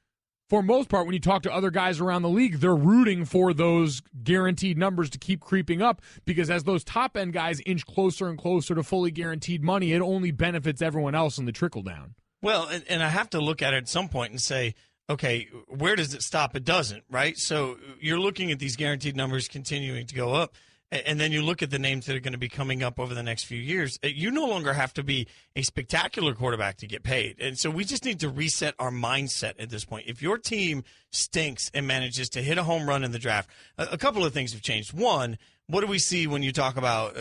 for most part, when you talk to other guys around the league, they're rooting for those guaranteed numbers to keep creeping up, because as those top-end guys inch closer and closer to fully guaranteed money, it only benefits everyone else in the trickle-down. Well, and I have to look at it at some point and say, okay, where does it stop? It doesn't, right? So you're looking at these guaranteed numbers continuing to go up. and then you look at the names that are going to be coming up over the next few years, you no longer have to be a spectacular quarterback to get paid. And so we just need to reset our mindset at this point. If your team stinks and manages to hit a home run in the draft, a couple of things have changed. One, what do we see when you talk about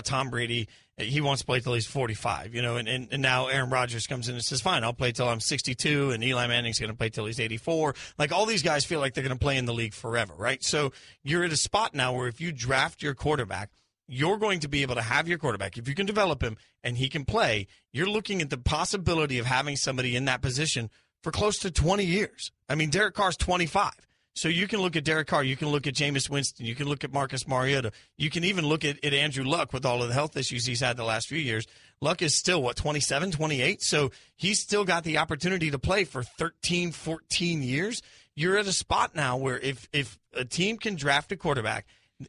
Tom Brady? He wants to play till he's 45, and now Aaron Rodgers comes in and says, fine, I'll play till I'm 62, and Eli Manning's going to play till he's 84. Like, all these guys feel like they're going to play in the league forever, right? So you're at a spot now where if you draft your quarterback, you're going to be able to have your quarterback. If you can develop him and he can play, you're looking at the possibility of having somebody in that position for close to 20 years. I mean, Derek Carr's 25. So you can look at Derek Carr, you can look at Jameis Winston, you can look at Marcus Mariota, you can even look at Andrew Luck with all of the health issues he's had the last few years. Luck is still, 27, 28? So he's still got the opportunity to play for 13, 14 years. You're at a spot now where if a team can draft a quarterback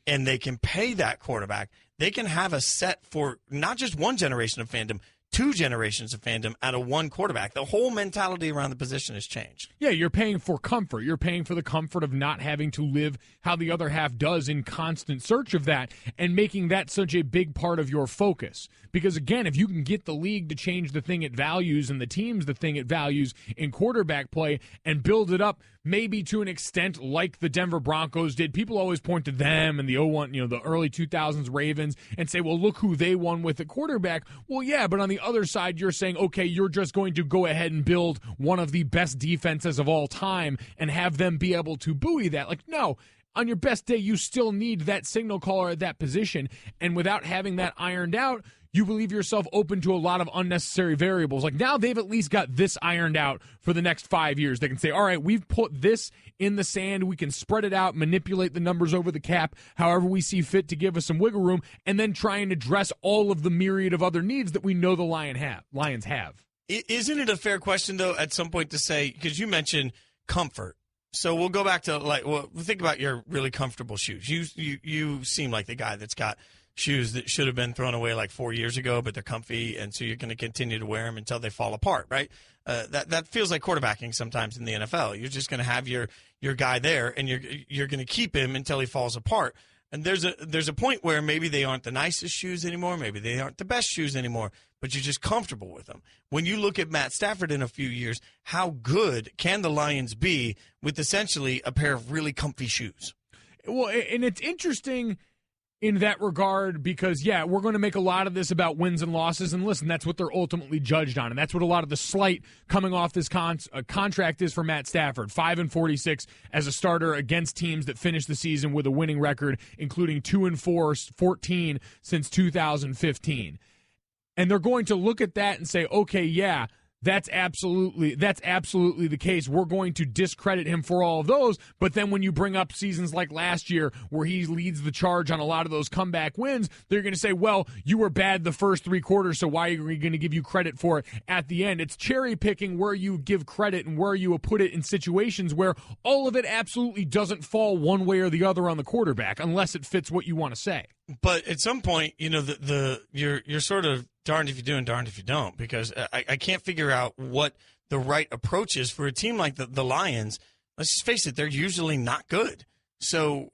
and they can pay that quarterback, they can have a set for not just one generation of fandom, 2 generations of fandom out of one quarterback. The whole mentality around the position has changed. Yeah, you're paying for comfort. You're paying for the comfort of not having to live how the other half does in constant search of that, and making that such a big part of your focus. Because, again, if you can get the league to change the thing it values and the teams the thing it values in quarterback play and build it up maybe to an extent like the Denver Broncos did. People always point to them and the the early 2000s Ravens and say, well, look who they won with the quarterback. Well, yeah, but on the other side, you're saying, okay, you're just going to go ahead and build one of the best defenses of all time and have them be able to buoy that. Like, no. On your best day, you still need that signal caller at that position. And without having that ironed out, you leave yourself open to a lot of unnecessary variables. Like, now they've at least got this ironed out for the next 5 years. They can say, all right, we've put this in the sand. We can spread it out, manipulate the numbers over the cap however we see fit to give us some wiggle room, and then try and address all of the myriad of other needs that we know the Lions have. Isn't it a fair question, though, at some point to say, because you mentioned comfort. So we'll go back to, think about your really comfortable shoes. You seem like the guy that's got shoes that should have been thrown away like 4 years ago, but they're comfy, and so you're going to continue to wear them until they fall apart, right? That feels like quarterbacking sometimes in the NFL. You're just going to have your guy there, and you're going to keep him until he falls apart. And there's a point where maybe they aren't the nicest shoes anymore, maybe they aren't the best shoes anymore, but you're just comfortable with them. When you look at Matt Stafford in a few years, how good can the Lions be with essentially a pair of really comfy shoes? Well, and it's interesting in that regard because, yeah, we're going to make a lot of this about wins and losses, and listen, that's what they're ultimately judged on, and that's what a lot of the slight coming off this contract is for Matt Stafford. 5-46 as a starter against teams that finish the season with a winning record, including 2-4, 14 since 2015. And they're going to look at that and say, okay, yeah, that's absolutely the case. We're going to discredit him for all of those. But then when you bring up seasons like last year where he leads the charge on a lot of those comeback wins, they're going to say, well, you were bad the first 3 quarters, so why are we going to give you credit for it at the end? It's cherry picking where you give credit and where you put it in situations where all of it absolutely doesn't fall one way or the other on the quarterback unless it fits what you want to say. But at some point, you're sort of darned if you do and darned if you don't, because I can't figure out what the right approach is for a team like the Lions. Let's just face it, they're usually not good. So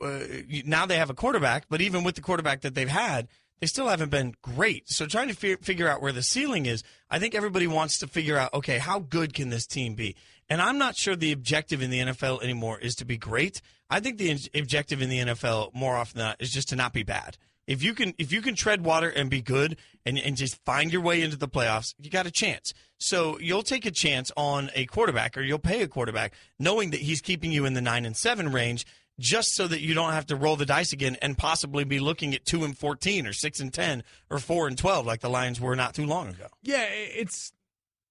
now they have a quarterback, but even with the quarterback that they've had, they still haven't been great. So trying to figure out where the ceiling is, I think everybody wants to figure out, okay, how good can this team be? And I'm not sure the objective in the NFL anymore is to be great. I think the objective in the NFL more often than not is just to not be bad. If you can tread water and be good and just find your way into the playoffs, you got a chance. So you'll take a chance on a quarterback, or you'll pay a quarterback knowing that he's keeping you in the 9-7 range, just so that you don't have to roll the dice again and possibly be looking at 2-14 or 6-10 or 4-12 like the Lions were not too long ago. Yeah,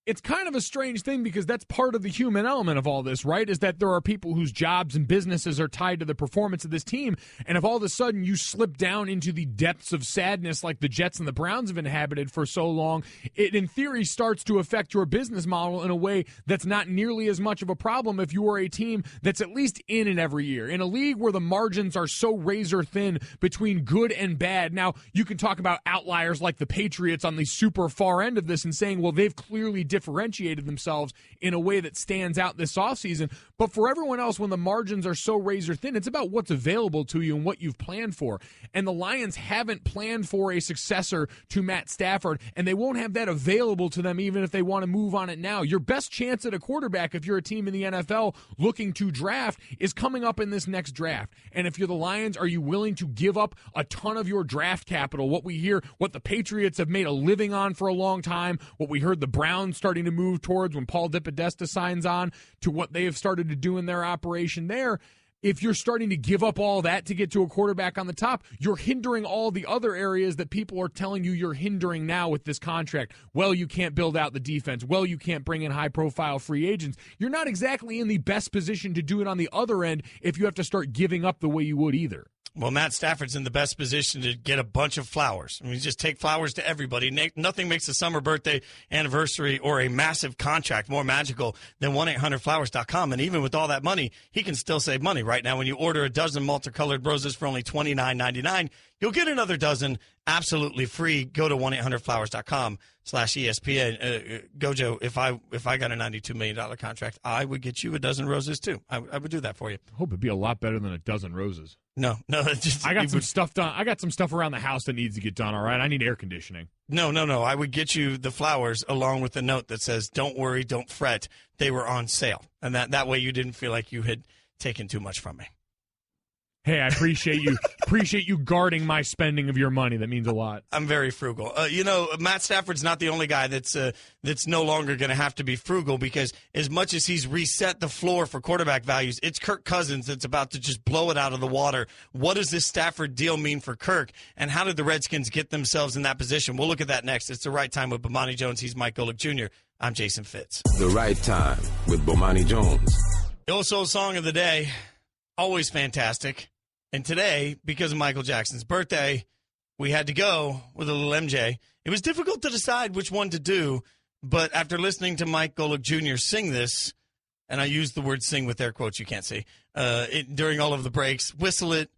it's kind of a strange thing because that's part of the human element of all this, right? Is that there are people whose jobs and businesses are tied to the performance of this team. And if all of a sudden you slip down into the depths of sadness like the Jets and the Browns have inhabited for so long, it in theory starts to affect your business model in a way that's not nearly as much of a problem if you are a team that's at least in it every year. In a league where the margins are so razor thin between good and bad. Now, you can talk about outliers like the Patriots on the super far end of this and saying, well, they've clearly differentiated themselves in a way that stands out this offseason. But for everyone else, when the margins are so razor thin, it's about what's available to you and what you've planned for. And the Lions haven't planned for a successor to Matt Stafford, and they won't have that available to them even if they want to move on it now. Your best chance at a quarterback, if you're a team in the NFL looking to draft, is coming up in this next draft. And if you're the Lions, are you willing to give up a ton of your draft capital? What we hear, what the Patriots have made a living on for a long time, what we heard the Browns starting to move towards when Paul DePodesta signs on, to what they have started to do in their operation there. If you're starting to give up all that to get to a quarterback on the top, you're hindering all the other areas that people are telling you you're hindering now with this contract. Well, you can't build out the defense. Well, you can't bring in high-profile free agents. You're not exactly in the best position to do it on the other end if you have to start giving up the way you would either. Well, Matt Stafford's in the best position to get a bunch of flowers. I mean, just take flowers to everybody. Nothing makes a summer birthday, anniversary, or a massive contract more magical than 1-800-Flowers.com. And even with all that money, he can still save money. Right now, when you order a dozen multicolored roses for only $29.99, you'll get another dozen absolutely free. Go to 1-800-Flowers.com/ESPN. Gojo, if I got a $92 million contract, I would get you a dozen roses, too. I would do that for you. I hope it'd be a lot better than a dozen roses. No. I got some stuff done. I got some stuff around the house that needs to get done, all right? I need air conditioning. No. I would get you the flowers along with a note that says, don't worry, don't fret. They were on sale. And that way you didn't feel like you had taken too much from me. Hey, I appreciate you guarding my spending of your money. That means a lot. I'm very frugal. Matt Stafford's not the only guy that's no longer going to have to be frugal, because as much as he's reset the floor for quarterback values, it's Kirk Cousins that's about to just blow it out of the water. What does this Stafford deal mean for Kirk, and how did the Redskins get themselves in that position? We'll look at that next. It's The Right Time with Bomani Jones. He's Mike Golick Jr. I'm Jason Fitz. The Right Time with Bomani Jones. The Old Soul Song of the Day, always fantastic. And today, because of Michael Jackson's birthday, we had to go with a little MJ. It was difficult to decide which one to do, but after listening to Mike Golick Jr. sing this, and I use the word sing with air quotes you can't see, during all of the breaks, whistle it,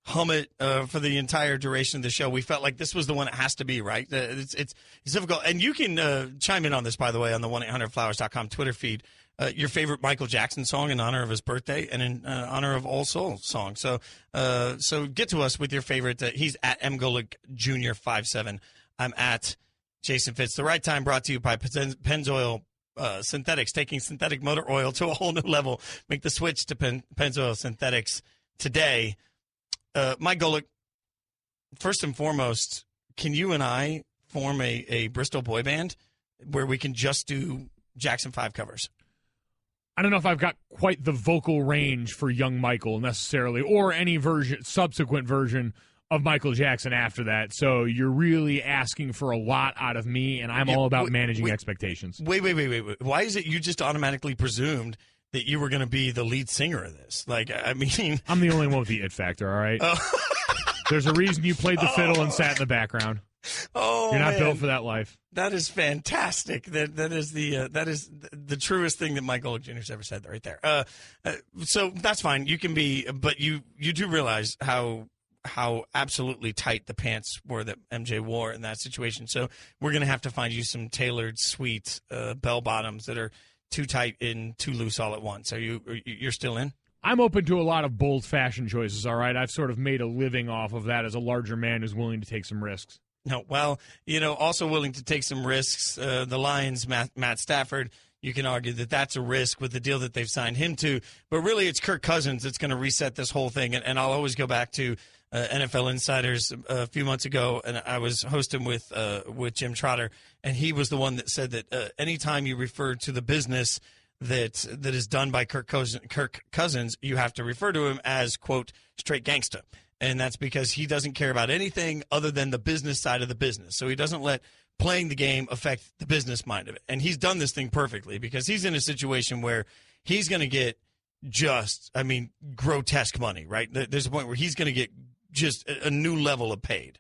hum it for the entire duration of the show, we felt like this was the one it has to be, right? It's difficult. And you can chime in on this, by the way, on the 1-800-Flowers.com Twitter feed. Your favorite Michael Jackson song in honor of his birthday and in honor of All Souls song. So get to us with your favorite. He's at mgolick Jr. 57. I'm at Jason Fitz. The Right Time brought to you by Pennzoil Synthetics, taking synthetic motor oil to a whole new level. Make the switch to Pennzoil Synthetics today. Mike Golick, first and foremost, can you and I form a Bristol boy band where we can just do Jackson 5 covers? I don't know if I've got quite the vocal range for young Michael necessarily, or any subsequent version of Michael Jackson after that. So you're really asking for a lot out of me, and I'm all about managing expectations. Wait. Why is it you just automatically presumed that you were going to be the lead singer of this? Like, I mean, I'm the only one with the it factor, all right? There's a reason you played the fiddle and sat in the background. Oh, you're not built for that life. That is fantastic. That is the truest thing that Mike Golick Jr. has ever said right there. So that's fine. You can be, but you do realize how absolutely tight the pants were that MJ wore in that situation. So we're going to have to find you some tailored, sweet bell bottoms that are too tight and too loose all at once. You're still in? I'm open to a lot of bold fashion choices, all right? I've sort of made a living off of that as a larger man who's willing to take some risks. No, well, also willing to take some risks. The Lions, Matt Stafford, you can argue that that's a risk with the deal that they've signed him to. But really, it's Kirk Cousins that's going to reset this whole thing. And I'll always go back to NFL Insiders a few months ago, and I was hosting with Jim Trotter, and he was the one that said that anytime you refer to the business that is done by Kirk Cousins, you have to refer to him as, quote, straight gangsta. And that's because he doesn't care about anything other than the business side of the business. So he doesn't let playing the game affect the business mind of it. And he's done this thing perfectly because he's in a situation where he's going to get grotesque money, right? There's a point where he's going to get just a new level of paid.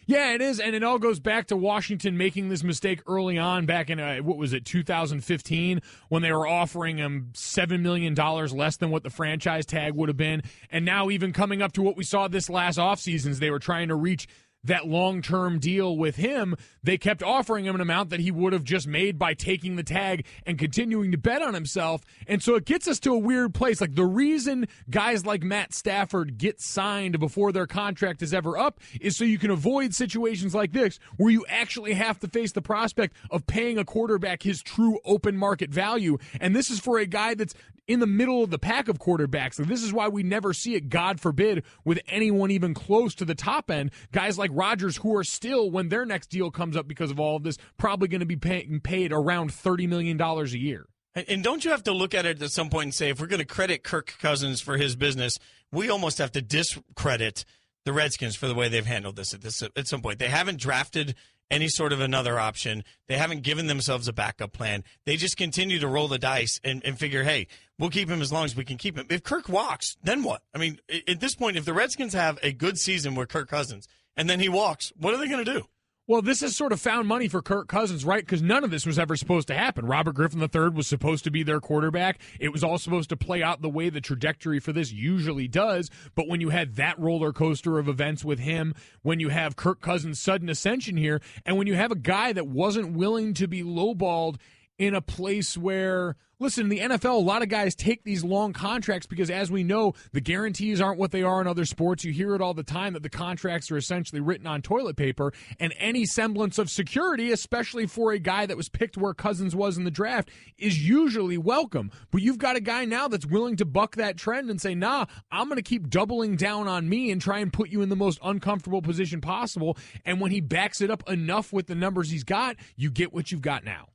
Yeah, it is, and it all goes back to Washington making this mistake early on back in, 2015, when they were offering him $7 million less than what the franchise tag would have been. And now even coming up to what we saw this last offseason, they were trying to reach that long-term deal with him, they kept offering him an amount that he would have just made by taking the tag and continuing to bet on himself. And so it gets us to a weird place. Like, the reason guys like Matt Stafford get signed before their contract is ever up is so you can avoid situations like this where you actually have to face the prospect of paying a quarterback his true open market value. And this is for a guy that's in the middle of the pack of quarterbacks. So this is why we never see it, God forbid, with anyone even close to the top end. Guys like Rodgers, who are still, when their next deal comes up because of all of this, probably going to be paid around $30 million a year. And don't you have to look at it at some point and say, if we're going to credit Kirk Cousins for his business, we almost have to discredit the Redskins for the way they've handled this at some point. They haven't drafted any sort of another option. They haven't given themselves a backup plan. They just continue to roll the dice and figure, hey, we'll keep him as long as we can keep him. If Kirk walks, then what? I mean, at this point, if the Redskins have a good season with Kirk Cousins and then he walks, what are they going to do? Well, this is sort of found money for Kirk Cousins, right? Because none of this was ever supposed to happen. Robert Griffin III was supposed to be their quarterback. It was all supposed to play out the way the trajectory for this usually does. But when you had that roller coaster of events with him, when you have Kirk Cousins' sudden ascension here, and when you have a guy that wasn't willing to be lowballed in a place where, listen, in the NFL, a lot of guys take these long contracts because, as we know, the guarantees aren't what they are in other sports. You hear it all the time that the contracts are essentially written on toilet paper, and any semblance of security, especially for a guy that was picked where Cousins was in the draft, is usually welcome. But you've got a guy now that's willing to buck that trend and say, nah, I'm going to keep doubling down on me and try and put you in the most uncomfortable position possible. And when he backs it up enough with the numbers he's got, you get what you've got now.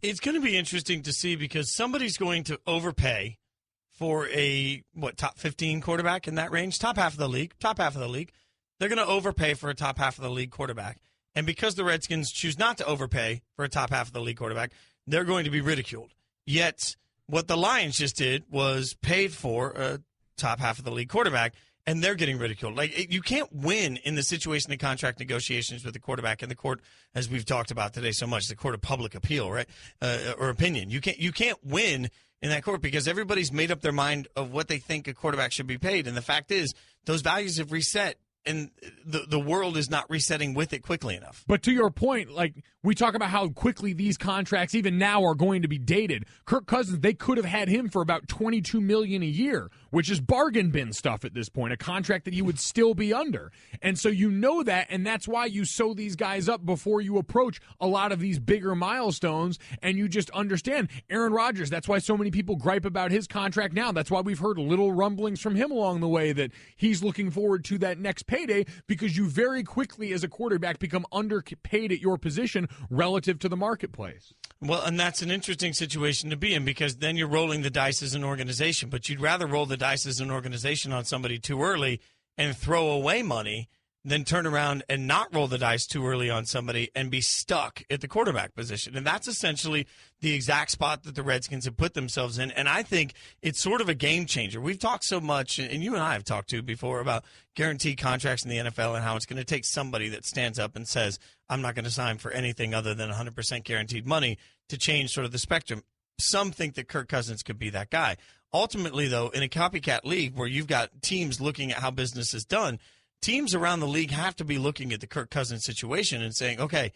It's going to be interesting to see because somebody's going to overpay for a, top 15 quarterback in that range? Top half of the league. They're going to overpay for a top half of the league quarterback. And because the Redskins choose not to overpay for a top half of the league quarterback, they're going to be ridiculed. Yet, what the Lions just did was paid for a top half of the league quarterback, and they're getting ridiculed. Like, you can't win in the situation of contract negotiations with the quarterback in the court, as we've talked about today so much, the court of public appeal, right, or opinion. You can't win in that court because everybody's made up their mind of what they think a quarterback should be paid, and the fact is those values have reset. And the world is not resetting with it quickly enough. But to your point, like, we talk about how quickly these contracts even now are going to be dated. Kirk Cousins, they could have had him for about $22 million a year, which is bargain bin stuff at this point, a contract that he would still be under. And so you know that, and that's why you sew these guys up before you approach a lot of these bigger milestones, and you just understand. Aaron Rodgers, that's why so many people gripe about his contract now. That's why we've heard little rumblings from him along the way that he's looking forward to that next payday, because you very quickly as a quarterback become underpaid at your position relative to the marketplace. Well, and that's an interesting situation to be in because then you're rolling the dice as an organization, but you'd rather roll the dice as an organization on somebody too early and throw away money than turn around and not roll the dice too early on somebody and be stuck at the quarterback position. And that's essentially the exact spot that the Redskins have put themselves in. And I think it's sort of a game changer. We've talked so much, and you and I have talked to before, about guaranteed contracts in the NFL and how it's going to take somebody that stands up and says, I'm not going to sign for anything other than 100% guaranteed money to change sort of the spectrum. Some think that Kirk Cousins could be that guy. Ultimately, though, in a copycat league where you've got teams looking at how business is done, teams around the league have to be looking at the Kirk Cousins situation and saying, okay,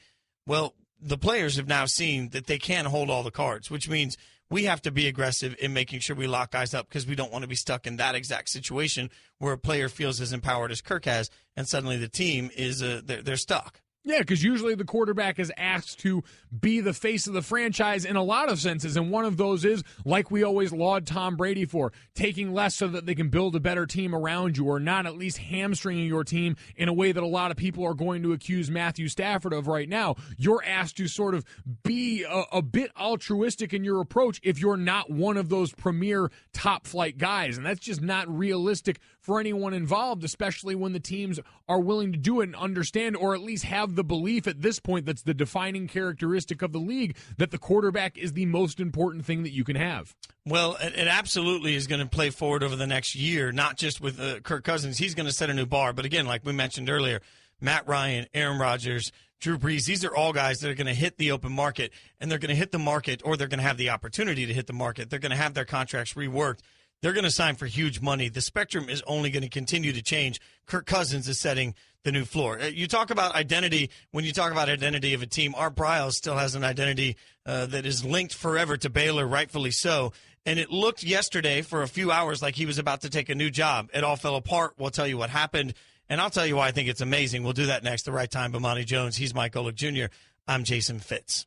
well, the players have now seen that they can't hold all the cards, which means we have to be aggressive in making sure we lock guys up because we don't want to be stuck in that exact situation where a player feels as empowered as Kirk has, and suddenly the team is they're stuck. Yeah, because usually the quarterback is asked to be the face of the franchise in a lot of senses, and one of those is, like we always laud Tom Brady for, taking less so that they can build a better team around you, or not at least hamstringing your team in a way that a lot of people are going to accuse Matthew Stafford of right now. You're asked to sort of be a bit altruistic in your approach if you're not one of those premier top-flight guys, and that's just not realistic for anyone involved, especially when the teams are willing to do it and understand, or at least have the belief at this point that's the defining characteristic of the league, that the quarterback is the most important thing that you can have. Well, it absolutely is going to play forward over the next year, not just with Kirk Cousins. He's going to set a new bar. But again, like we mentioned earlier, Matt Ryan, Aaron Rodgers, Drew Brees, these are all guys that are going to hit the open market, and they're going to hit the market, or they're going to have the opportunity to hit the market. They're going to have their contracts reworked. They're going to sign for huge money. The spectrum is only going to continue to change. Kirk Cousins is setting the new floor. You talk about identity. When you talk about identity of a team, Art Briles still has an identity that is linked forever to Baylor, rightfully so. And it looked yesterday for a few hours like he was about to take a new job. It all fell apart. We'll tell you what happened, and I'll tell you why I think it's amazing. We'll do that next. The Right Time, Bomani Jones. He's Mike Golick Jr. I'm Jason Fitz.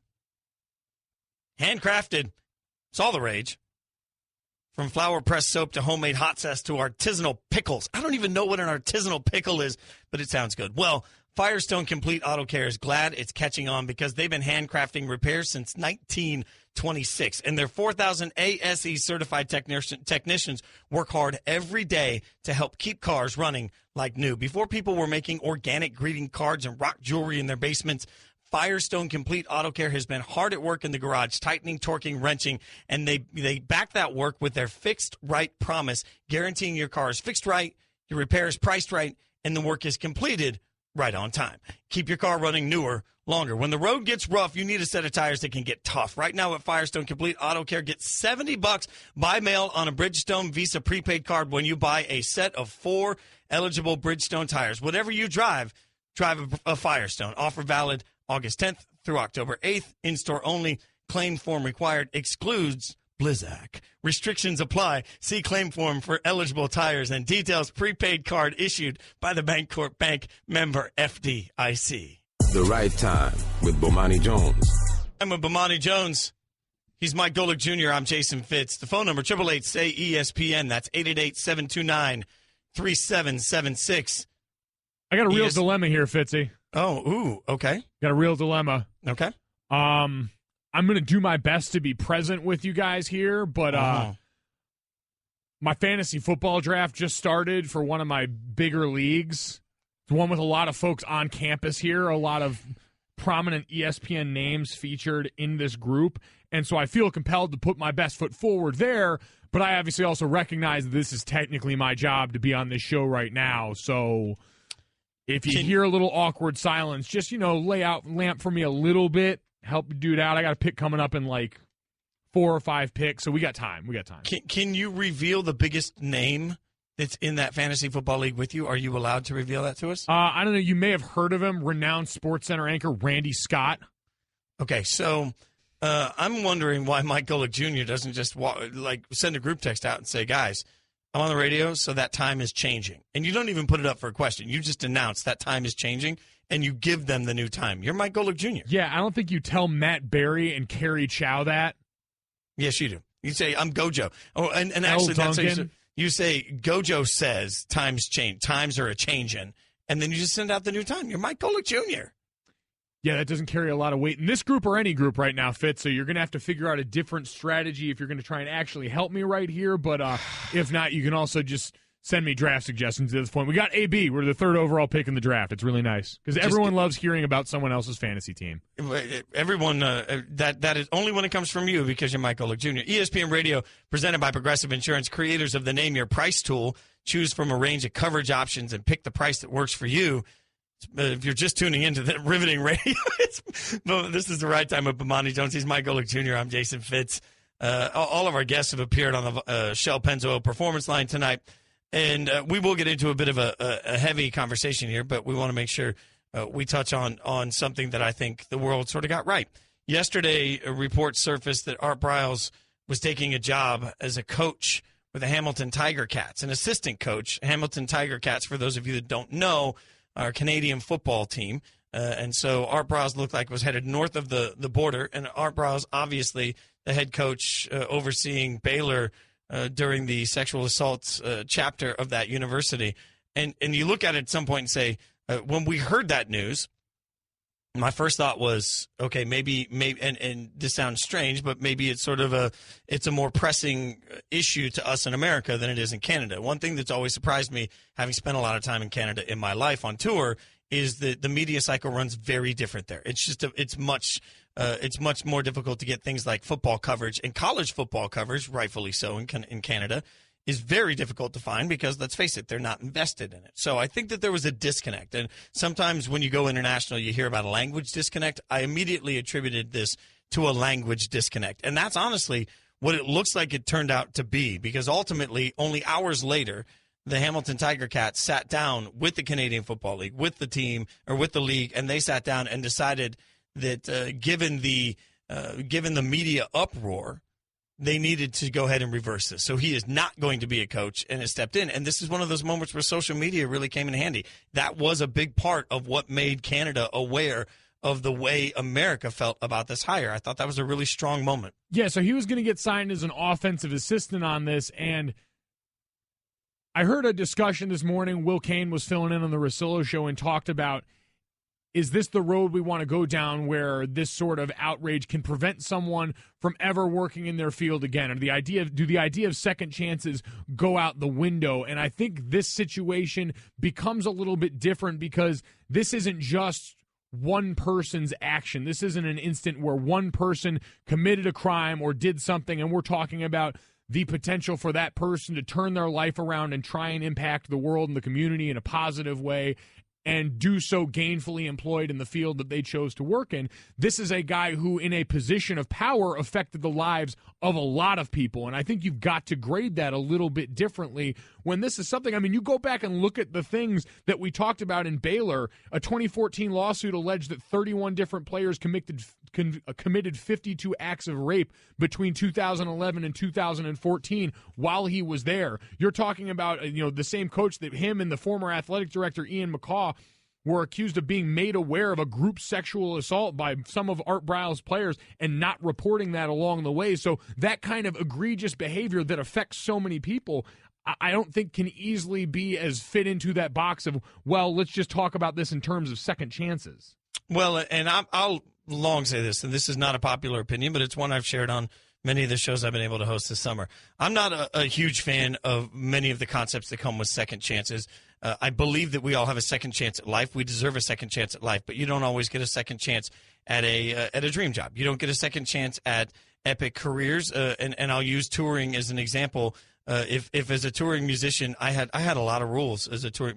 Handcrafted. It's all the rage. From flour-pressed soap to homemade hot sauce to artisanal pickles. I don't even know what an artisanal pickle is, but it sounds good. Well, Firestone Complete Auto Care is glad it's catching on because they've been handcrafting repairs since 1926. And their 4,000 ASE certified technicians work hard every day to help keep cars running like new. Before people were making organic greeting cards and rock jewelry in their basements, Firestone Complete Auto Care has been hard at work in the garage, tightening, torquing, wrenching, and they back that work with their fixed right promise, guaranteeing your car is fixed right, your repair is priced right, and the work is completed right on time. Keep your car running newer, longer. When the road gets rough, you need a set of tires that can get tough. Right now at Firestone Complete Auto Care, get $70 by mail on a Bridgestone Visa prepaid card when you buy a set of 4 eligible Bridgestone tires. Whatever you drive a Firestone. Offer valid August 10th through October 8th. In-store only. Claim form required. Excludes Blizzak. Restrictions apply. See claim form for eligible tires and details. Prepaid card issued by the Bancorp Bank, member FDIC. The Right Time with Bomani Jones. I'm with Bomani Jones. He's Mike Golick Jr. I'm Jason Fitz. The phone number, 888-SAY-ESPN. That's 888-729-3776. I got a real dilemma here, Fitzy. Oh, ooh, okay. Got a real dilemma. Okay. I'm going to do my best to be present with you guys here, but my fantasy football draft just started for one of my bigger leagues. It's one with a lot of folks on campus here, a lot of prominent ESPN names featured in this group, and so I feel compelled to put my best foot forward there, but I obviously also recognize that this is technically my job to be on this show right now, so if you hear a little awkward silence, just, lamp for me a little bit, help the dude out. I got a pick coming up in like 4 or 5 picks, so we got time. Can you reveal the biggest name that's in that fantasy football league with you? Are you allowed to reveal that to us? I don't know. You may have heard of him, renowned SportsCenter anchor Randy Scott. Okay, so I'm wondering why Mike Golick Jr. doesn't just send a group text out and say, guys, I'm on the radio, so that time is changing. And you don't even put it up for a question. You just announce that time is changing, and you give them the new time. You're Mike Golick Jr. Yeah, I don't think you tell Matt Berry and Kerry Chow that. Yes, you do. You say, I'm Gojo. Oh, and actually, that's how you say, Gojo says times change. Times are a-changing. And then you just send out the new time. You're Mike Golick Jr. Yeah, that doesn't carry a lot of weight in this group or any group right now, Fitz, so you're going to have to figure out a different strategy if you're going to try and actually help me right here, but if not, you can also just send me draft suggestions at this point. We got AB. We're the 3rd overall pick in the draft. It's really nice because everyone loves hearing about someone else's fantasy team. Everyone, that is only when it comes from you because you're Mike Golick Jr. ESPN Radio, presented by Progressive Insurance, creators of the Name Your Price tool. Choose from a range of coverage options and pick the price that works for you. If you're just tuning into the riveting radio, this is the Right Time with Bomani Jones. He's Mike Golick Jr. I'm Jason Fitz. All of our guests have appeared on the Shell Pennzoil Performance Line tonight, and we will get into a bit of a heavy conversation here, but we want to make sure we touch on something that I think the world sort of got right. Yesterday, a report surfaced that Art Briles was taking a job as a coach with the Hamilton Tiger Cats, an assistant coach. Hamilton Tiger Cats, for those of you that don't know, our Canadian football team. And so Art Briles looked like was headed north of the border. And Art Briles, obviously, the head coach overseeing Baylor during the sexual assault chapter of that university. And you look at it at some point and say, when we heard that news, my first thought was, okay, maybe, and this sounds strange, but maybe it's sort of it's a more pressing issue to us in America than it is in Canada. One thing that's always surprised me, having spent a lot of time in Canada in my life on tour, is that the media cycle runs very different there. It's just it's much more difficult to get things like football coverage and college football coverage, rightfully so in Canada, is very difficult to find because, let's face it, they're not invested in it. So I think that there was a disconnect. And sometimes when you go international, you hear about a language disconnect. I immediately attributed this to a language disconnect. And that's honestly what it looks like it turned out to be, because ultimately, only hours later, the Hamilton Tiger Cats sat down with the Canadian Football League, with the team, or with the league, and they sat down and decided that given the media uproar, they needed to go ahead and reverse this. So he is not going to be a coach and has stepped in. And this is one of those moments where social media really came in handy. That was a big part of what made Canada aware of the way America felt about this hire. I thought that was a really strong moment. Yeah, so he was going to get signed as an offensive assistant on this, and I heard a discussion this morning. Will Kane was filling in on the Russillo show and talked about, is this the road we want to go down where this sort of outrage can prevent someone from ever working in their field again? Or do the idea of second chances go out the window? And I think this situation becomes a little bit different because this isn't just one person's action. This isn't an instant where one person committed a crime or did something, and we're talking about the potential for that person to turn their life around and try and impact the world and the community in a positive way, and do so gainfully employed in the field that they chose to work in. This is a guy who, in a position of power, affected the lives of a lot of people, and I think you've got to grade that a little bit differently when this is something. I mean, you go back and look at the things that we talked about in Baylor. A 2014 lawsuit alleged that 31 different players committed 52 acts of rape between 2011 and 2014 while he was there. You're talking about the same coach that him and the former athletic director Ian McCaw were accused of being made aware of a group sexual assault by some of Art Briles' players and not reporting that along the way. So that kind of egregious behavior that affects so many people, I don't think can easily be as fit into that box of, well, let's just talk about this in terms of second chances. Well, and I'll long say this, and this is not a popular opinion, but it's one I've shared on many of the shows I've been able to host this summer. I'm not a huge fan of many of the concepts that come with second chances. I believe that we all have a second chance at life. We deserve a second chance at life, but you don't always get a second chance at a dream job. You don't get a second chance at epic careers, and I'll use touring as an example. If as a touring musician, I had a lot of rules.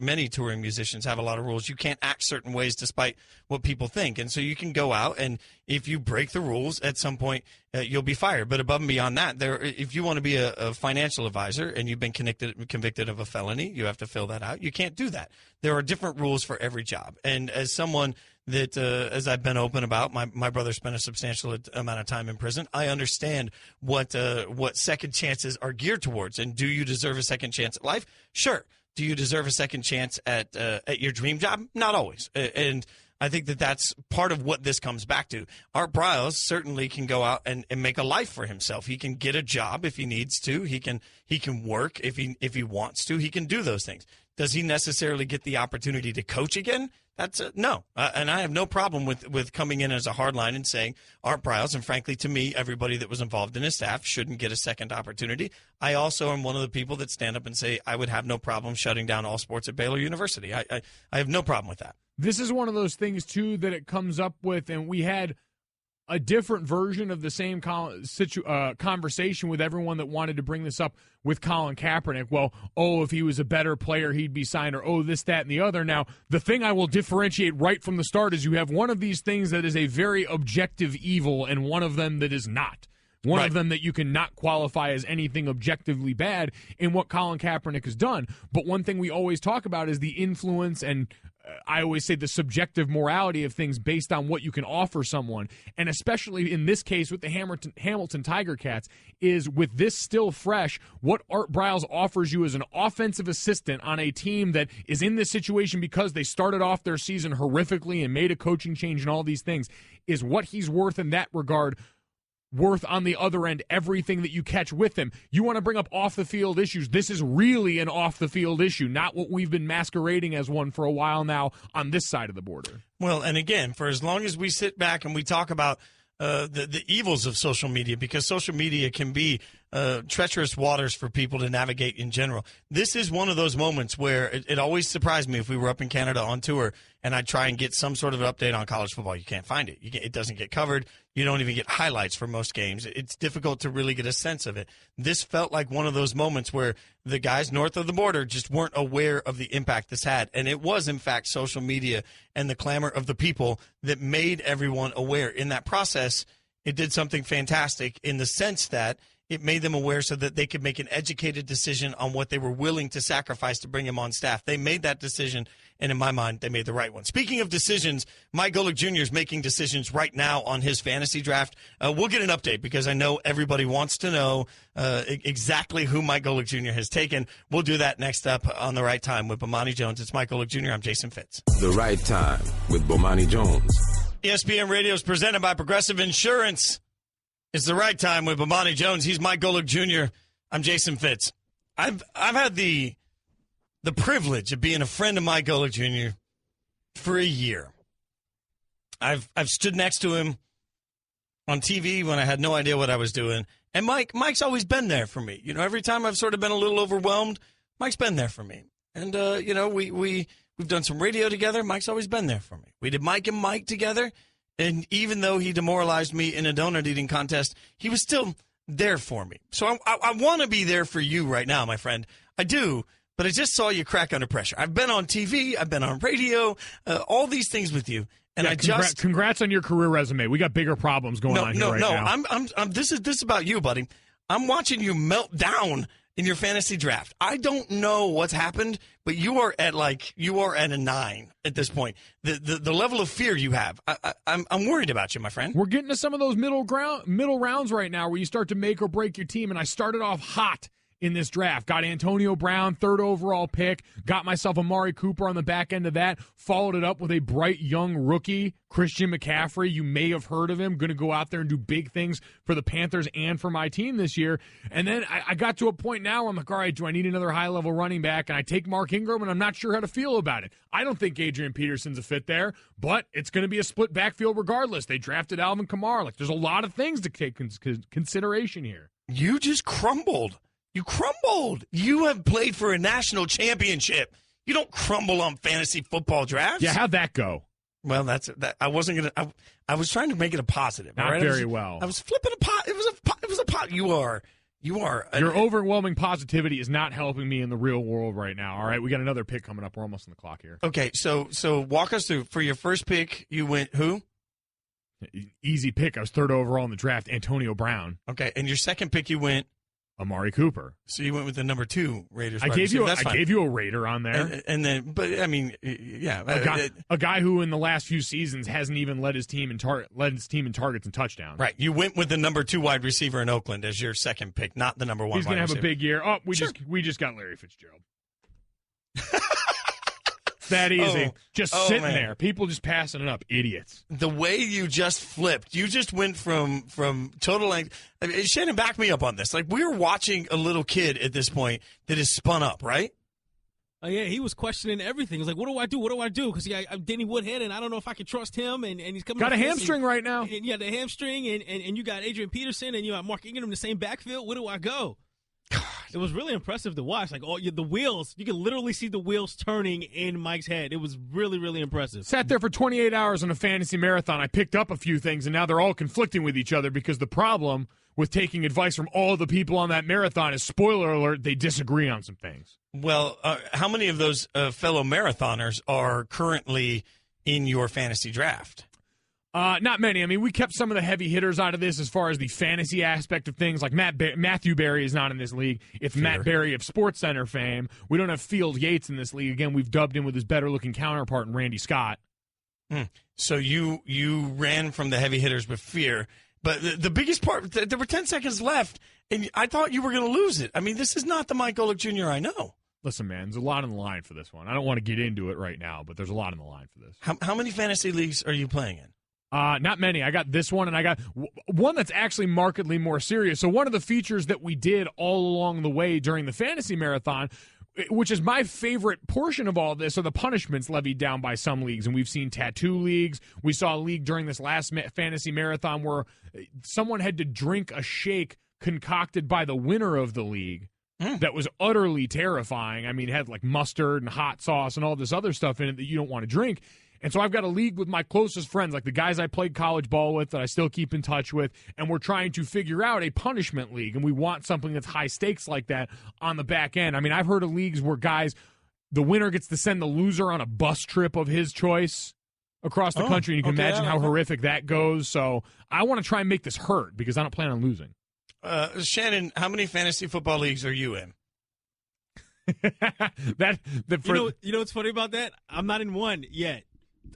Many touring musicians have a lot of rules. You can't act certain ways despite what people think, and so you can go out, and if you break the rules, at some point you'll be fired. But above and beyond that, if you want to be a financial advisor and you've been convicted of a felony, you have to fill that out. You can't do that. There are different rules for every job, and as someone that, as I've been open about, my brother spent a substantial amount of time in prison. I understand what second chances are geared towards. And do you deserve a second chance at life? Sure. Do you deserve a second chance at your dream job? Not always. And I think that that's part of what this comes back to. Art Briles certainly can go out and make a life for himself. He can get a job if he needs to. He can work if he wants to. He can do those things. Does he necessarily get the opportunity to coach again? That's no. And I have no problem with coming in as a hardline and saying Art Briles, and frankly, to me, everybody that was involved in his staff shouldn't get a second opportunity. I also am one of the people that stand up and say I would have no problem shutting down all sports at Baylor University. I have no problem with that. This is one of those things, too, that it comes up with, and we had a different version of the same conversation with everyone that wanted to bring this up with Colin Kaepernick. Well, if he was a better player, he'd be signed, or this, that, and the other. Now, the thing I will differentiate right from the start is you have one of these things that is a very objective evil and one of them that is not. One of them that you cannot qualify as anything objectively bad in what Colin Kaepernick has done. But one thing we always talk about is the influence and I always say the subjective morality of things based on what you can offer someone. And especially in this case with the Hamilton Tiger Cats is with this still fresh, what Art Briles offers you as an offensive assistant on a team that is in this situation because they started off their season horrifically and made a coaching change and all these things is what he's worth in that regard. Worth on the other end everything that you catch with him. You want to bring up off-the-field issues. This is really an off-the-field issue, not what we've been masquerading as one for a while now on this side of the border. Well, and again, for as long as we sit back and we talk about the evils of social media, because social media can be treacherous waters for people to navigate in general. This is one of those moments where it always surprised me if we were up in Canada on tour and I'd try and get some sort of update on college football. You can't find it. It doesn't get covered. You don't even get highlights for most games. It's difficult to really get a sense of it. This felt like one of those moments where the guys north of the border just weren't aware of the impact this had. And it was, in fact, social media and the clamor of the people that made everyone aware. In that process, it did something fantastic in the sense that it made them aware so that they could make an educated decision on what they were willing to sacrifice to bring him on staff. They made that decision, and in my mind, they made the right one. Speaking of decisions, Mike Golic Jr. is making decisions right now on his fantasy draft. We'll get an update because I know everybody wants to know exactly who Mike Golic Jr. has taken. We'll do that next up on The Right Time with Bomani Jones. It's Mike Golic Jr. I'm Jason Fitz. The Right Time with Bomani Jones. ESPN Radio is presented by Progressive Insurance. It's The Right Time with Bomani Jones. He's Mike Golic Jr. I'm Jason Fitz. I've had the privilege of being a friend of Mike Golic Jr. for a year. I've stood next to him on TV when I had no idea what I was doing. And Mike's always been there for me. Every time I've sort of been a little overwhelmed, Mike's been there for me. And we've done some radio together. Mike's always been there for me. We did Mike and Mike together. And even though he demoralized me in a donut eating contest, he was still there for me. So I want to be there for you right now, my friend. I do, but I just saw you crack under pressure. I've been on TV, I've been on radio, all these things with you. And congrats on your career resume. We got bigger problems going on here right now. I'm this is about you, buddy. I'm watching you melt down in your fantasy draft. I don't know what's happened, but you are at a 9 at this point. The level of fear you have, I'm worried about you, my friend. We're getting to some of those middle rounds right now where you start to make or break your team, and I started off hot in this draft. Got Antonio Brown, 3rd overall pick. Got myself Amari Cooper on the back end of that. Followed it up with a bright young rookie, Christian McCaffrey. You may have heard of him. Going to go out there and do big things for the Panthers and for my team this year. And then I got to a point now where I'm like, all right, do I need another high-level running back? And I take Mark Ingram, and I'm not sure how to feel about it. I don't think Adrian Peterson's a fit there, but it's going to be a split backfield regardless. They drafted Alvin Kamara. There's a lot of things to take consideration here. You just crumbled. You crumbled. You have played for a national championship. You don't crumble on fantasy football drafts. Yeah, how'd that go? Well, that. I wasn't gonna. I was trying to make it a positive. Not right? very well. I was flipping a pot. It was a pot. You are. Your overwhelming positivity is not helping me in the real world right now. All right, we got another pick coming up. We're almost on the clock here. Okay, so walk us through. For your first pick, you went who? Easy pick. I was 3rd overall in the draft, Antonio Brown. Okay, and your second pick, you went Amari Cooper. So you went with the number 2 Raiders. I gave you a Raider on there, and then, but I mean, yeah, a guy who in the last few seasons hasn't even led his team in targets and touchdowns. Right, you went with the number 2 wide receiver in Oakland as your second pick, not the number 1. He's going to have receiver. A big year. Oh, we just got Larry Fitzgerald. That easy. Sitting there. People just passing it up. Idiots. The way you just flipped, you just went from total length. I mean, Shannon, back me up on this. Like, we're watching a little kid at this point that is spun up, right? Oh, yeah, he was questioning everything. He was like, what do I do? What do I do? Because I'm Denny Woodhead, and I don't know if I can trust him. And he's coming. Got a hamstring right now. And the hamstring, and you got Adrian Peterson, and you got Mark Ingram in the same backfield. Where do I go? God. It was really impressive to watch. Like, the wheels, you can literally see the wheels turning in Mike's head. It was really, really impressive. Sat there for 28 hours on a fantasy marathon. I picked up a few things, and now they're all conflicting with each other because the problem with taking advice from all the people on that marathon is, spoiler alert, they disagree on some things. Well, how many of those fellow marathoners are currently in your fantasy draft? Not many. I mean, we kept some of the heavy hitters out of this as far as the fantasy aspect of things. Like Matthew Berry is not in this league. It's Matt Berry of SportsCenter fame. We don't have Field Yates in this league. Again, we've dubbed him with his better-looking counterpart in Randy Scott. So you ran from the heavy hitters with fear. But the biggest part, there were 10 seconds left, and I thought you were going to lose it. I mean, this is not the Mike Golic Jr. I know. Listen, man, there's a lot on the line for this one. I don't want to get into it right now, but there's a lot on the line for this. How many fantasy leagues are you playing in? Not many. I got this one, and I got one that's actually markedly more serious. So one of the features that we did all along the way during the fantasy marathon, which is my favorite portion of all this, are the punishments levied down by some leagues. And we've seen tattoo leagues. We saw a league during this last fantasy marathon where someone had to drink a shake concocted by the winner of the league. That was utterly terrifying. I mean, it had like mustard and hot sauce and all this other stuff in it that you don't want to drink. And so I've got a league with my closest friends, like the guys I played college ball with that I still keep in touch with, and we're trying to figure out a punishment league, and we want something that's high stakes like that on the back end. I mean, I've heard of leagues where guys, the winner gets to send the loser on a bus trip of his choice across the country, and you can imagine how horrific that goes. So I want to try and make this hurt because I don't plan on losing. Shannon, how many fantasy football leagues are you in? You know what's funny about that? I'm not in one yet.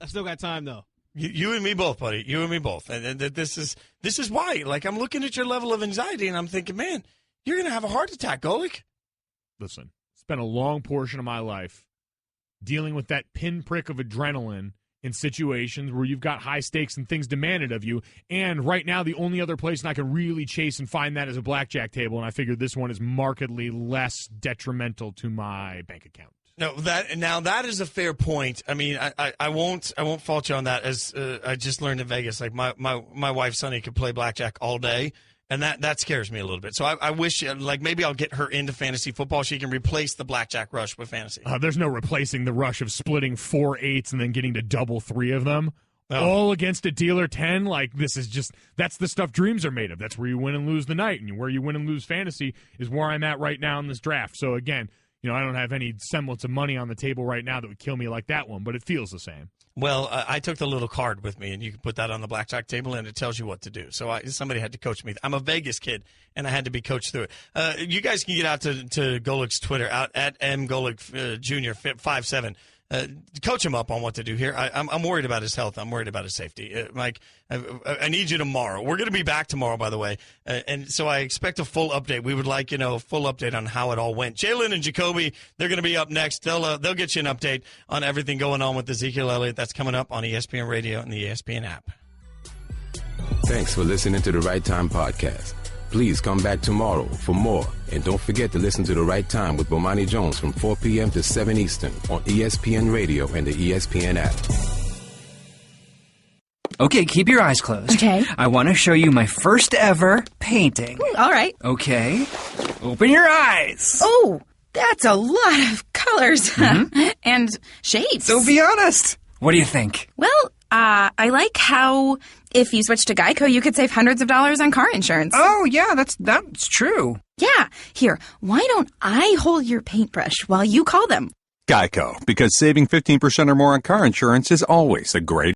I still got time though. You and me both, buddy. You and me both. And this is why. Like, I'm looking at your level of anxiety, and I'm thinking, man, you're going to have a heart attack, Golick. Listen, spent a long portion of my life dealing with that pinprick of adrenaline in situations where you've got high stakes and things demanded of you. And right now, the only other place I can really chase and find that is a blackjack table, and I figured this one is markedly less detrimental to my bank account. No, that is a fair point. I mean, I won't fault you on that. As I just learned in Vegas, like my wife Sunny could play blackjack all day, and that scares me a little bit. So I wish, like, maybe I'll get her into fantasy football. She can replace the blackjack rush with fantasy. There's no replacing the rush of splitting 4 8s and then getting to double 3 of them. Oh. All against a dealer 10. Like, that's the stuff dreams are made of. That's where you win and lose the night, and where you win and lose fantasy is where I'm at right now in this draft. So again, I don't have any semblance of money on the table right now that would kill me like that one, but it feels the same. Well, I took the little card with me, and you can put that on the blackjack table, and it tells you what to do. So somebody had to coach me. I'm a Vegas kid, and I had to be coached through it. You guys can get out to Golick's Twitter, out at mgolick Jr. 57. Coach him up on what to do here. I'm worried about his health. I'm worried about his safety. Mike, I need you tomorrow. We're going to be back tomorrow, by the way. And so I expect a full update. We would like, a full update on how it all went. Jalen and Jacoby, they're going to be up next. They'll get you an update on everything going on with Ezekiel Elliott. That's coming up on ESPN Radio and the ESPN app. Thanks for listening to the Right Time Podcast. Please come back tomorrow for more. And don't forget to listen to The Right Time with Bomani Jones from 4 p.m. to 7 Eastern on ESPN Radio and the ESPN app. Okay, keep your eyes closed. Okay. I want to show you my first ever painting. All right. Okay. Open your eyes. Oh, that's a lot of colors and shapes. So be honest. What do you think? Well, I like how if you switch to Geico, you could save hundreds of dollars on car insurance. Oh, yeah, that's true. Yeah. Here, why don't I hold your paintbrush while you call them? Geico, because saving 15% or more on car insurance is always a great